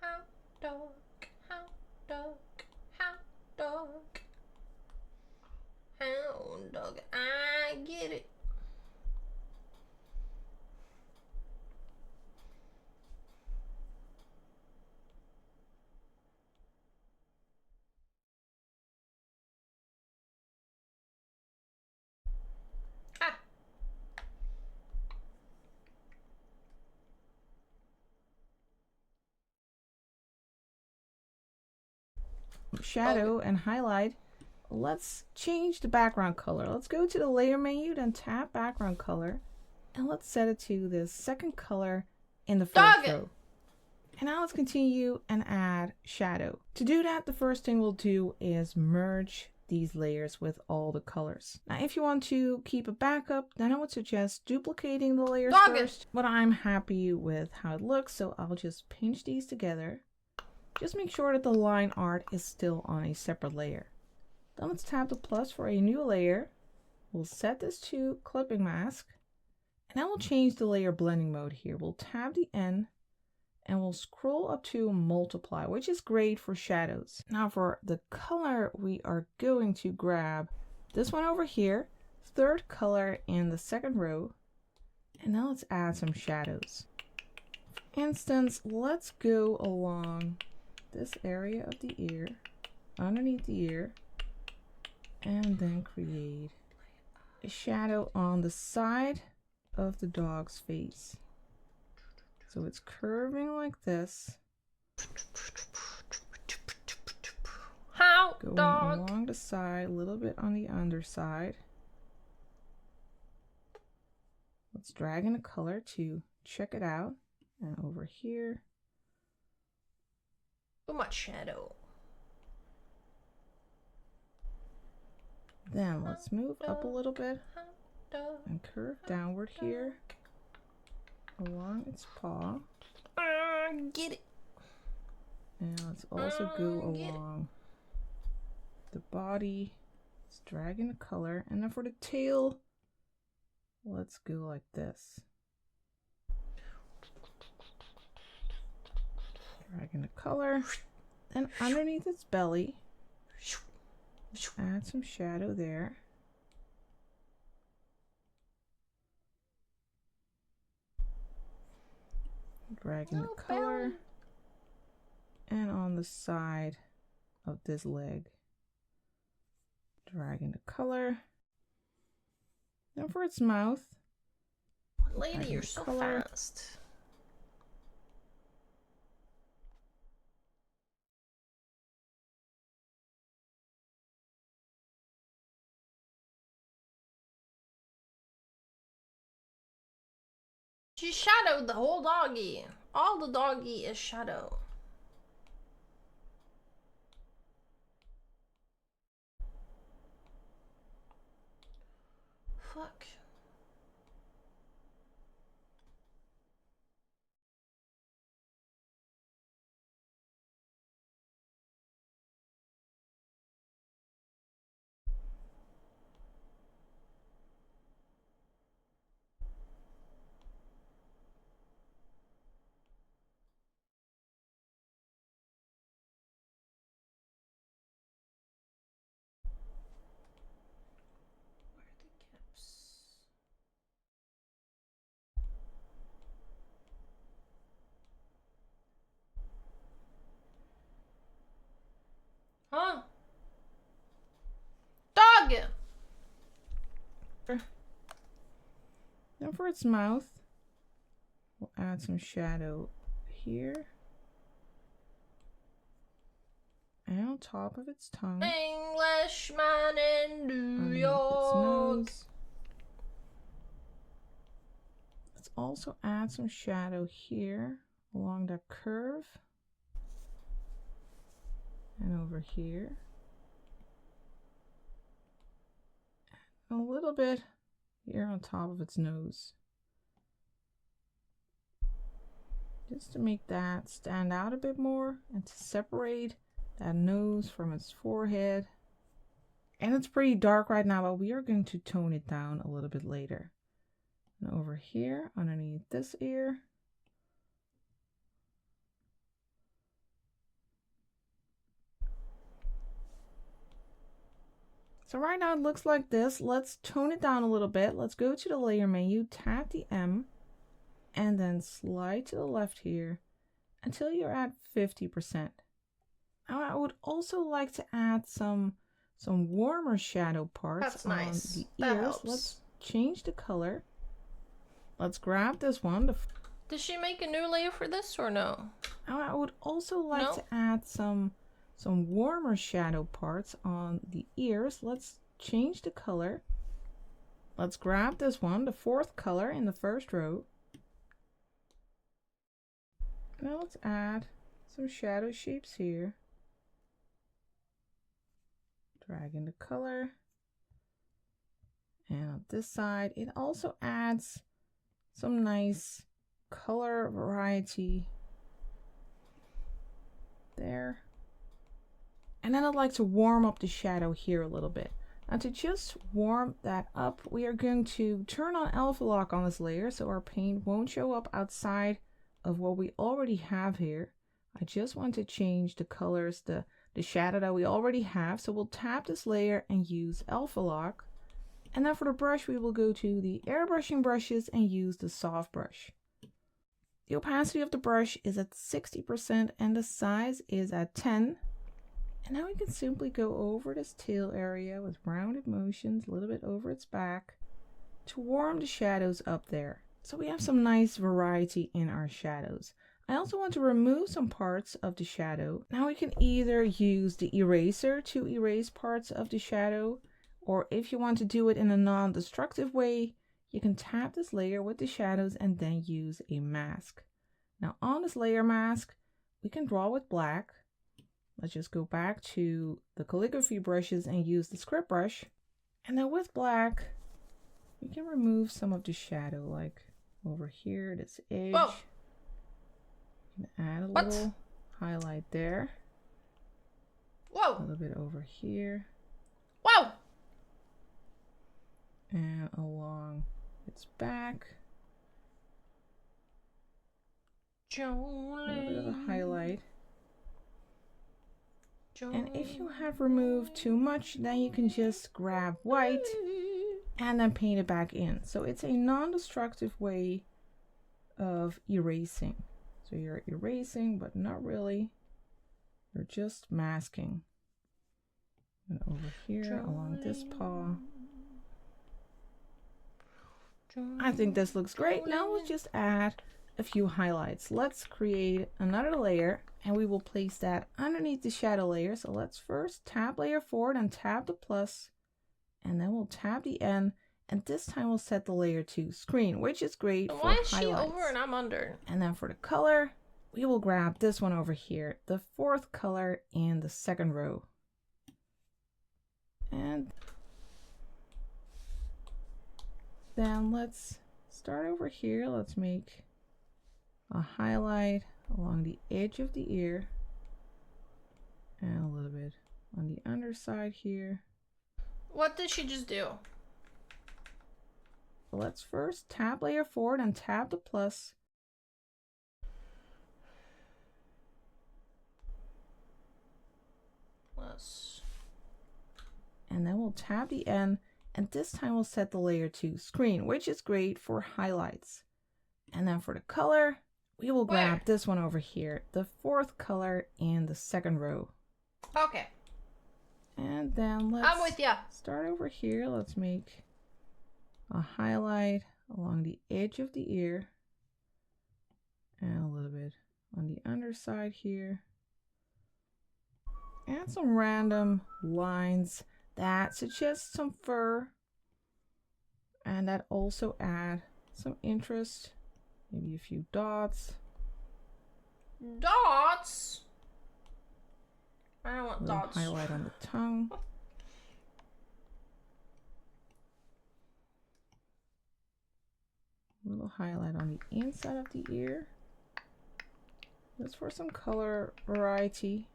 Hound dog, hound dog, hound dog, hound dog. I get it.
shadow and highlight. Let's change the background color. Let's go to the layer menu, then tap background color, and let's set it to the 2nd color in the 1st row. And now let's continue and add shadow. To do that, the first thing we'll do is merge these layers with all the colors. Now if you want to keep a backup, then I would suggest duplicating the layers first, but I'm happy with how it looks, so I'll just pinch these together. Just make sure that the line art is still on a separate layer. Then let's tap the plus for a new layer. We'll set this to clipping mask, and then we'll change the layer blending mode here. We'll tap the N and we'll scroll up to multiply, which is great for shadows. Now for the color, we are going to grab this one over here, 3rd color in the 2nd row, and now let's add some shadows. For instance, let's go along this area of the ear, underneath the ear, and then create a shadow on the side of the dog's face. So it's curving like this.
How
Going
dog
along the side, a little bit on the underside. Let's drag in a color to check it out. And over here.
too much shadow.
Then let's move up a little bit and curve downward here along its paw.
Get it.
And let's also go along the body. Let's drag in the color. And then for the tail, let's go like this. Drag in the color. And underneath its belly, add some shadow there. Drag in the color. And on the side of this leg, drag in the color. Now for its mouth,
Lady, you're so fast. She shadowed the whole doggy. All the doggy is shadow. Fuck. Huh? Dog!
Now for its mouth, we'll add some shadow here. And on top of its tongue.
Englishman in New York.
Its nose. Let's also add some shadow here along the curve. And over here. And a little bit here on top of its nose. Just to make that stand out a bit more and to separate that nose from its forehead. And it's pretty dark right now, but we are going to tone it down a little bit later. And over here, underneath this ear. So right now it looks like this. Let's tone it down a little bit. Let's go to the layer menu, tap the M, and then slide to the left here until you're at 50%. Now I would also like to add some warmer shadow parts on the ears. Let's change the color. Let's grab this one.
Did she make a new layer for this or no?
Now I would also like to add some warmer shadow parts on the ears. Let's change the color. Let's grab this one, the fourth color in the first row. Now let's add some shadow shapes here. Drag in the color. And on this side, it also adds some nice color variety there. And then I'd like to warm up the shadow here a little bit. Now to just warm that up, we are going to turn on alpha lock on this layer so our paint won't show up outside of what we already have here. I just want to change the colors, the shadow that we already have. So we'll tap this layer and use alpha lock. And then for the brush, we will go to the airbrushing brushes and use the soft brush. The opacity of the brush is at 60% and the size is at 10. And now we can simply go over this tail area with rounded motions, a little bit over its back, to warm the shadows up there. So we have some nice variety in our shadows. I also want to remove some parts of the shadow. Now we can either use the eraser to erase parts of the shadow, or if you want to do it in a non-destructive way, you can tap this layer with the shadows and then use a mask. Now on this layer mask, we can draw with black. Let's just go back to the calligraphy brushes and use the script brush. And then with black, we can remove some of the shadow, like over here, this edge.
Whoa.
Add a little highlight there.
Whoa.
A little bit over here.
Whoa.
And along its back. A little bit of a highlight. And if you have removed too much, then you can just grab white and then paint it back in. So it's a non-destructive way of erasing. So you're erasing, but not really. You're just masking. And over here, along this paw. I think this looks great. Now we'll just add a few highlights. Let's create another layer and we will place that underneath the shadow layer. So let's first tap layer forward and tap the plus, and then we'll tap the N, and this time we'll set the layer to screen, which is great for highlights.
Why is she over and I'm under?
And then for the color, we will grab this one over here, the fourth color in the second row. And then let's start over here. Let's make a highlight along the edge of the ear and a little bit on the underside here.
What did she just do?
So let's first tap layer forward and tap the plus.
Plus.
And then we'll tap the N, and this time we'll set the layer to screen, which is great for highlights. And then for the color, we will grab this one over here, the fourth color in the second row.
Okay.
And then let's
I'm with ya.
Start over here. Let's make a highlight along the edge of the ear and a little bit on the underside here. And some random lines that suggest some fur and that also add some interest. Maybe a few dots.
Dots? I don't want
A little
dots.
highlight on the tongue. A little highlight on the inside of the ear. Just for some color variety.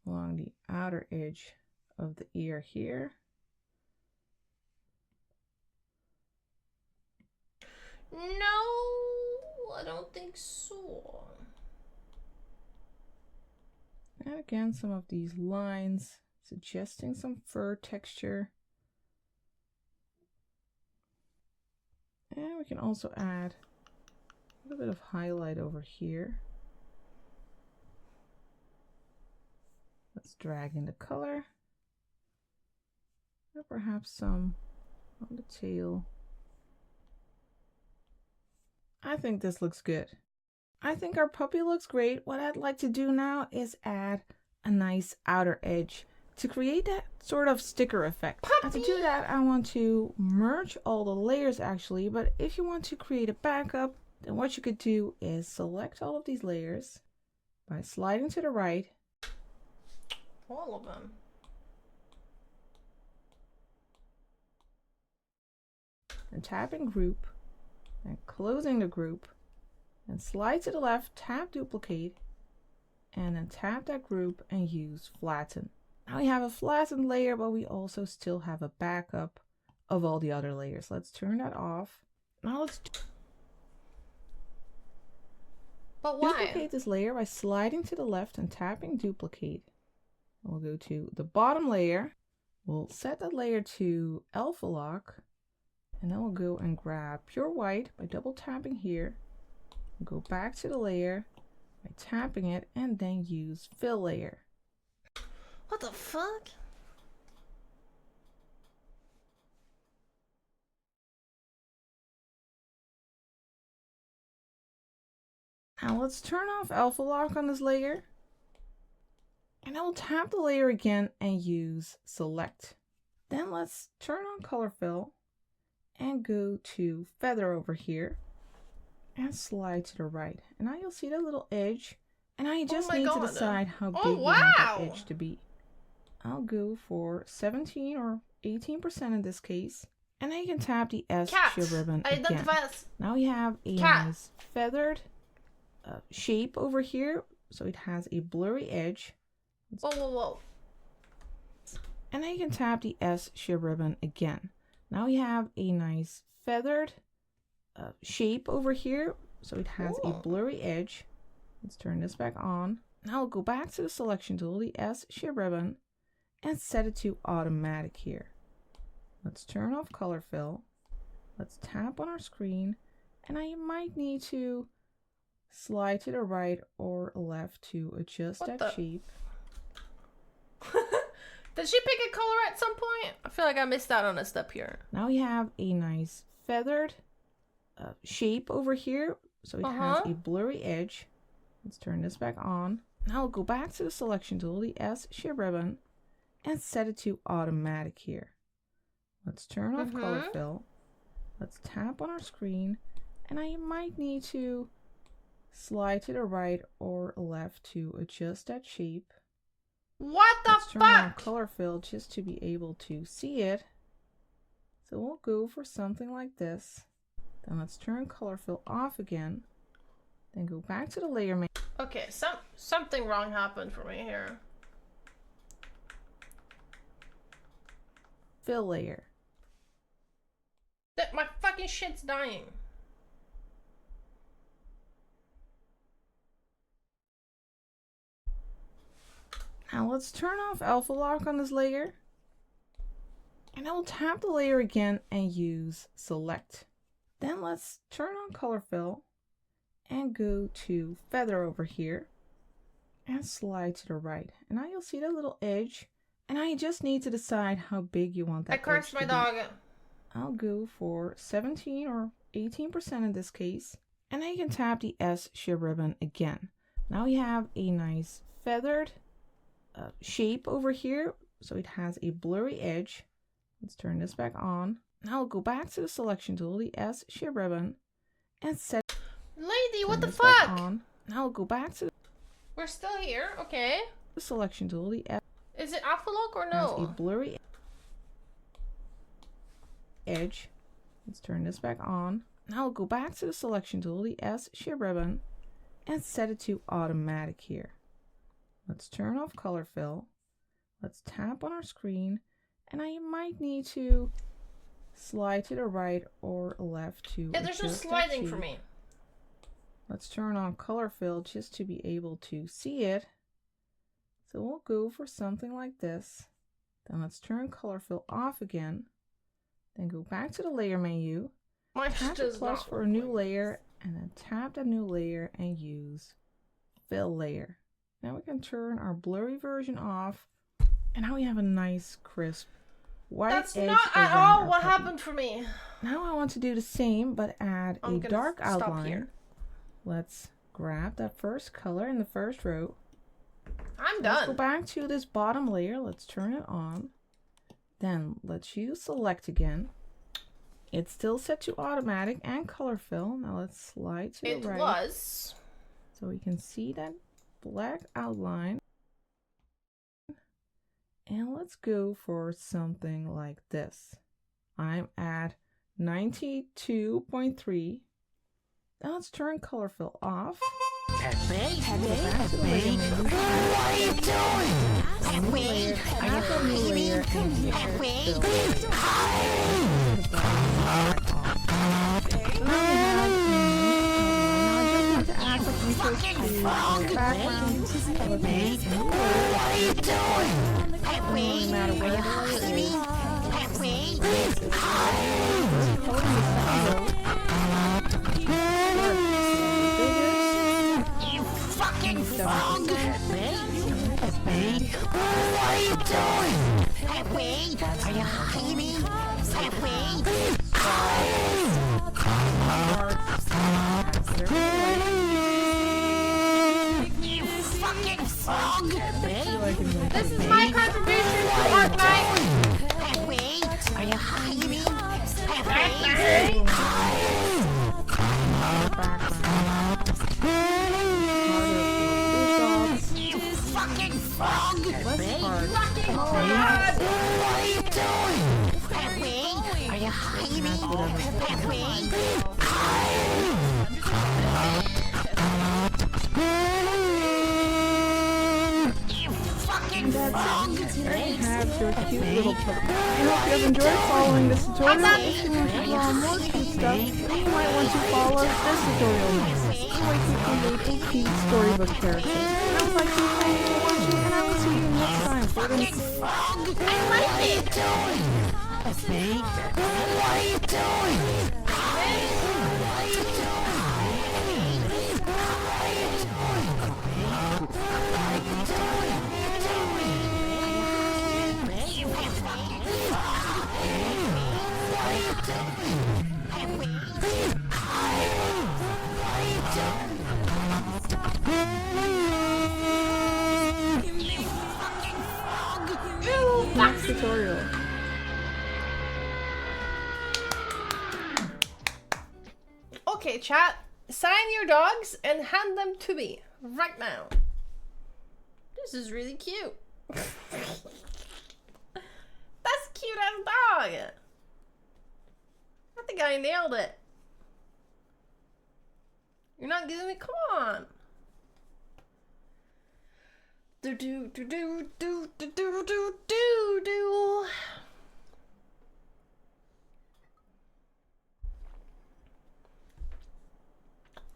Along the outer edge of the ear here.
No, I don't think so.
And again, some of these lines suggesting some fur texture. And we can also add a little bit of highlight over here. Let's drag in the color. And perhaps some on the tail. I think this looks good. I think our puppy looks great. What I'd like to do now is add a nice outer edge to create that sort of sticker effect. And to do that, I want to merge all the layers actually, but if you want to create a backup, then what you could do is select all of these layers by sliding to the right.
All of them.
And tapping group and closing the group, and slide to the left, tap duplicate, and then tap that group and use flatten. Now we have a flattened layer, but we also still have a backup of all the other layers. Let's turn that off. Now let's duplicate this layer by sliding to the left and tapping duplicate. We'll go to the bottom layer. We'll set that layer to alpha lock, and then we'll go and grab pure white by double tapping here. Go back to the layer by tapping it and then use fill layer.
What the fuck?
Now let's turn off alpha lock on this layer. And I will tap the layer again and use select. Then let's turn on color fill and go to feather over here and slide to the right. And now you'll see that little edge. And now you just need to decide how big you want that edge to be. I'll go for 17 or 18% in this case. And then you can tap the S shear ribbon again. Now we have a nice feathered shape over here. So it has a blurry edge.
Whoa, whoa, whoa.
And then you can tap the S shear ribbon again. Now we have a nice feathered shape over here. So it has a blurry edge. Let's turn this back on. Now I'll go back to the selection tool, the S shear ribbon, and set it to automatic here. Let's turn off color fill. Let's tap on our screen. And now you might need to slide to the right or left to adjust that shape.
Did she pick a color at some point? I feel like I missed out on a step here.
Now we have a nice feathered shape over here. So it has a blurry edge. Let's turn this back on. Now we'll go back to the selection tool, the S shape ribbon, and set it to automatic here. Let's turn off color fill. Let's tap on our screen, and I might need to slide to the right or left to adjust that shape.
What the
Let's turn on
fuck?
color fill just to be able to see it. So we'll go for something like this. Then let's turn color fill off again. Then go back to the layer menu.
Okay, something wrong happened for me here.
Fill layer.
My fucking shit's dying.
Now let's turn off alpha lock on this layer. And I will tap the layer again and use select. Then let's turn on color fill and go to feather over here and slide to the right. And now you'll see that little edge. And now you just need to decide how big you want that edge to be.
I cursed my dog.
I'll go for 17 or 18% in this case. And then you can tap the S shape ribbon again. Now we have a nice feathered shape over here. So it has a blurry edge. Let's turn this back on. Now I'll go back to the selection tool, the S shape ribbon, and set.
Lady, what the
this back
fuck?
on. Now I'll go back to
We're still here, okay.
the selection tool, the S.
Is it alpha lock or
Has a
no?
blurry edge. Let's turn this back on. Now I'll go back to the selection tool, the S shape ribbon, and set it to automatic here. Let's turn off color fill. Let's tap on our screen, and I might need to slide to the right or left to
Yeah, there's no
adjust that
sliding for
shape.
me.
Let's turn on color fill just to be able to see it. So we'll go for something like this. Then let's turn color fill off again. Then go back to the layer menu.
Mine
Tap the
does
plus
not
for a
work
new
like
layer, and then tap that new layer and use fill layer. Now we can turn our blurry version off, and now we have a nice crisp white
That's
edge
not at
around
all
our
what
puppy.
happened for me.
Now I want to do the same, but add
I'm
a
gonna
dark
stop
outline.
here.
Let's grab that first color in the first row.
I'm
Let's go
done.
back to this bottom layer. Let's turn it on. Then let's use select again. It's still set to automatic and color fill. Now let's slide to
It
the right.
was.
So we can see that black outline. And let's go for something like this. I'm at 92.3. Now let's turn color fill off.
What are you doing? You fucking frog! What are you doing? Wait, are you hiding? You fucking frog!
This is my contribution to Art Night.
Wait, are you hiding? You fucking frog! What are you doing? Wait, are you hiding? You fucking frog!
There you have your cute little puppy. I hope you have enjoyed following this tutorial. If you want to draw more cute stuff, then you might want to follow this tutorial next. So I can create a cute storybook character. And I would like to thank you for watching, and I will see you next time for the next
Frog! What are you doing? What are you doing?
Okay, chat. Sign your dogs and hand them to me right now. This is really cute. That's cute as dog. I think I nailed it. You're not giving me. Come on. Do do do do do do do do do do.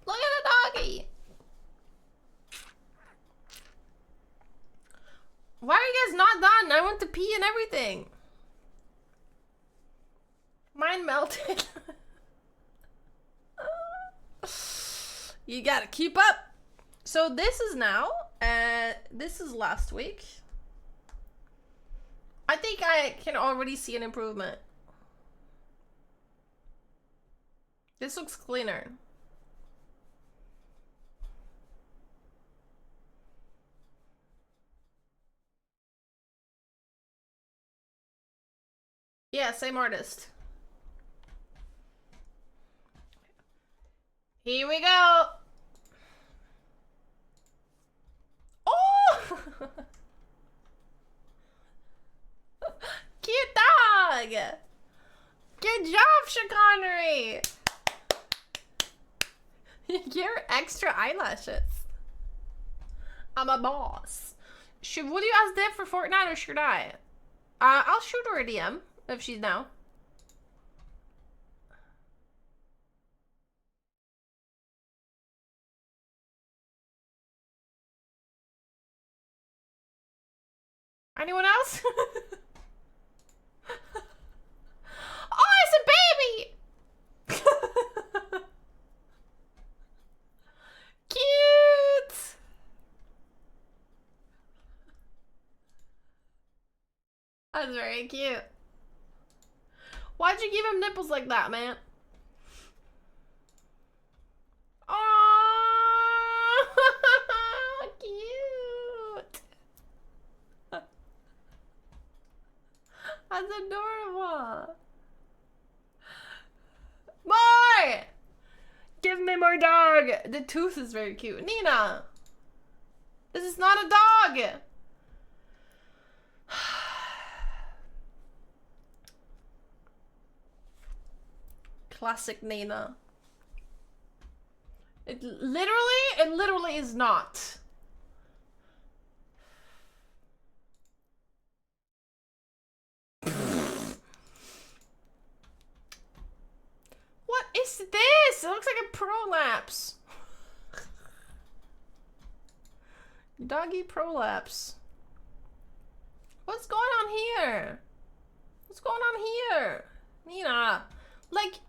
Look at the doggy. Why are you guys not done? I went to pee and everything. Mine melted. You gotta keep up. So this is now, this is last week. I think I can already see an improvement. This looks cleaner. Yeah, same artist. Here we go. Oh! Cute dog! Good job, Chicanery! Your extra eyelashes. I'm a boss. Will you ask Deb for Fortnite or should I? I'll shoot her a DM if she's down. Anyone else? Oh, it's a baby! Cute! That's very cute. Why'd you give him nipples like that, man? Oh, cute! That's adorable. More! Give me more dog. The tooth is very cute. Nina! This is not a dog! Classic Nina. It literally is not. What is this? It looks like a prolapse. Doggy prolapse. What's going on here? What's going on here? Nina, like,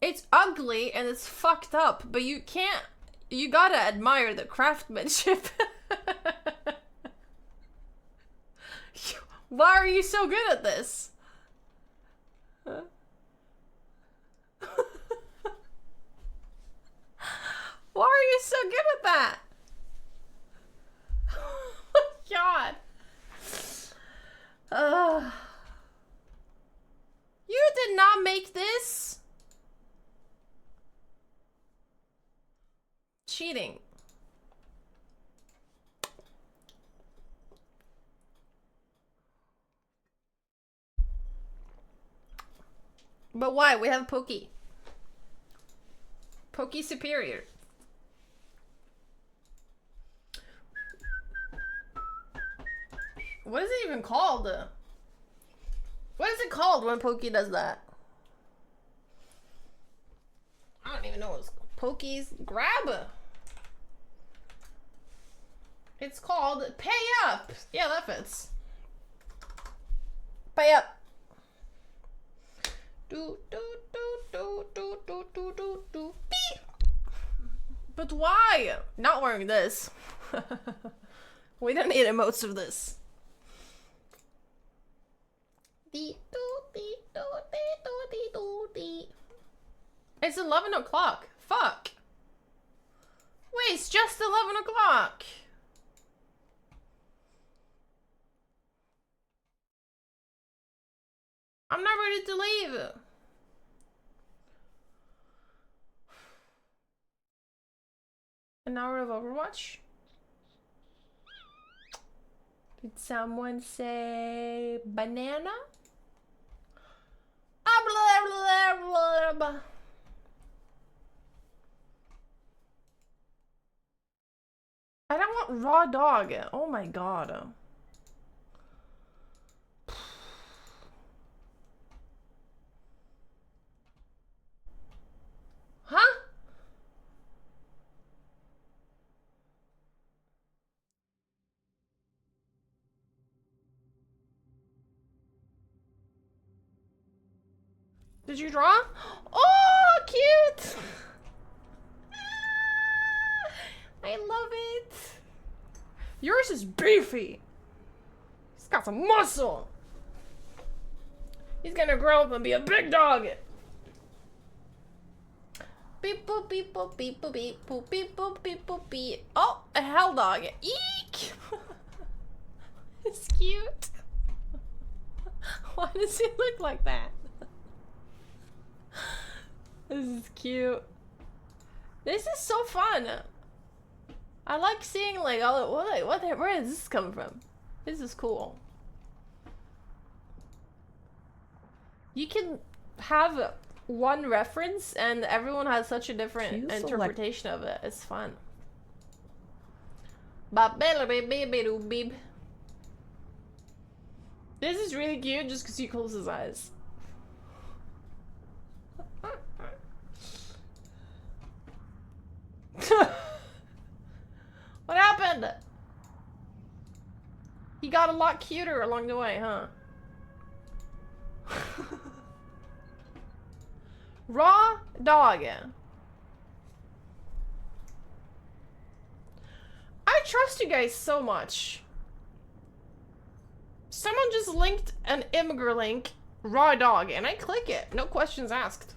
it's ugly and it's fucked up, but you can't, you gotta admire the craftsmanship. Why are you so good at this? Huh? Why are you so good at that? Oh my god. You did not make this? Cheating. But why? We have Pokey. Pokey superior. What is it even called? What is it called when Pokey does that? I don't even know what it's called. Pokey's grab. It's called pay up. Yeah, that fits. Pay up. Do do do do do do do do do. Beep. But why? Not wearing this. We don't need emotes of this. It's 11 o'clock. Fuck. Wait, it's just 11 o'clock. I'm not ready to leave. An hour of Overwatch? Did someone say banana? Ah, blah, blah, blah, blah. I don't want raw dog. Oh my god. Huh? Did you draw? Oh, cute! I love it. Yours is beefy. He's got some muscle. He's gonna grow up and be a big dog. Beep boop beep boop beep boop beep boop beep boop beep boop beep. Oh, a hell dog. Eek! It's cute. Why does he look like that? This is cute. This is so fun. I like seeing like all where is this coming from? This is cool. You can have one reference and everyone has such a different interpretation of it. It's fun. This is really cute just because he closes his eyes. What happened? He got a lot cuter along the way, huh? Raw dog. I trust you guys so much. Someone just linked an immigrant link, raw dog, and I click it. No questions asked.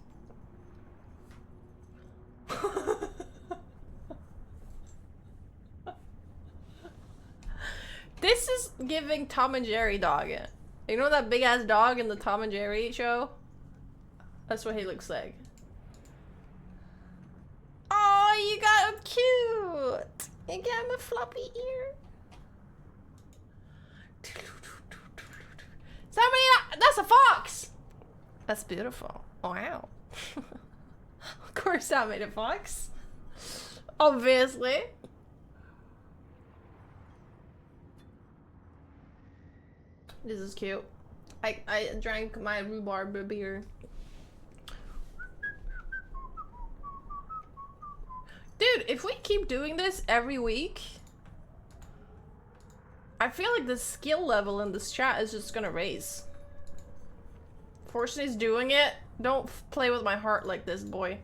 This is giving Tom and Jerry dog. You know that big ass dog in the Tom and Jerry show? That's what he looks like. Oh, you got him cute. You got him a floppy ear. Somebody, that's a fox. That's beautiful. Wow. Of course I made a fox. Obviously. This is cute. I drank my rhubarb beer. Dude, if we keep doing this every week, I feel like the skill level in this chat is just gonna raise. Fortune's doing it. Don't play with my heart like this, boy.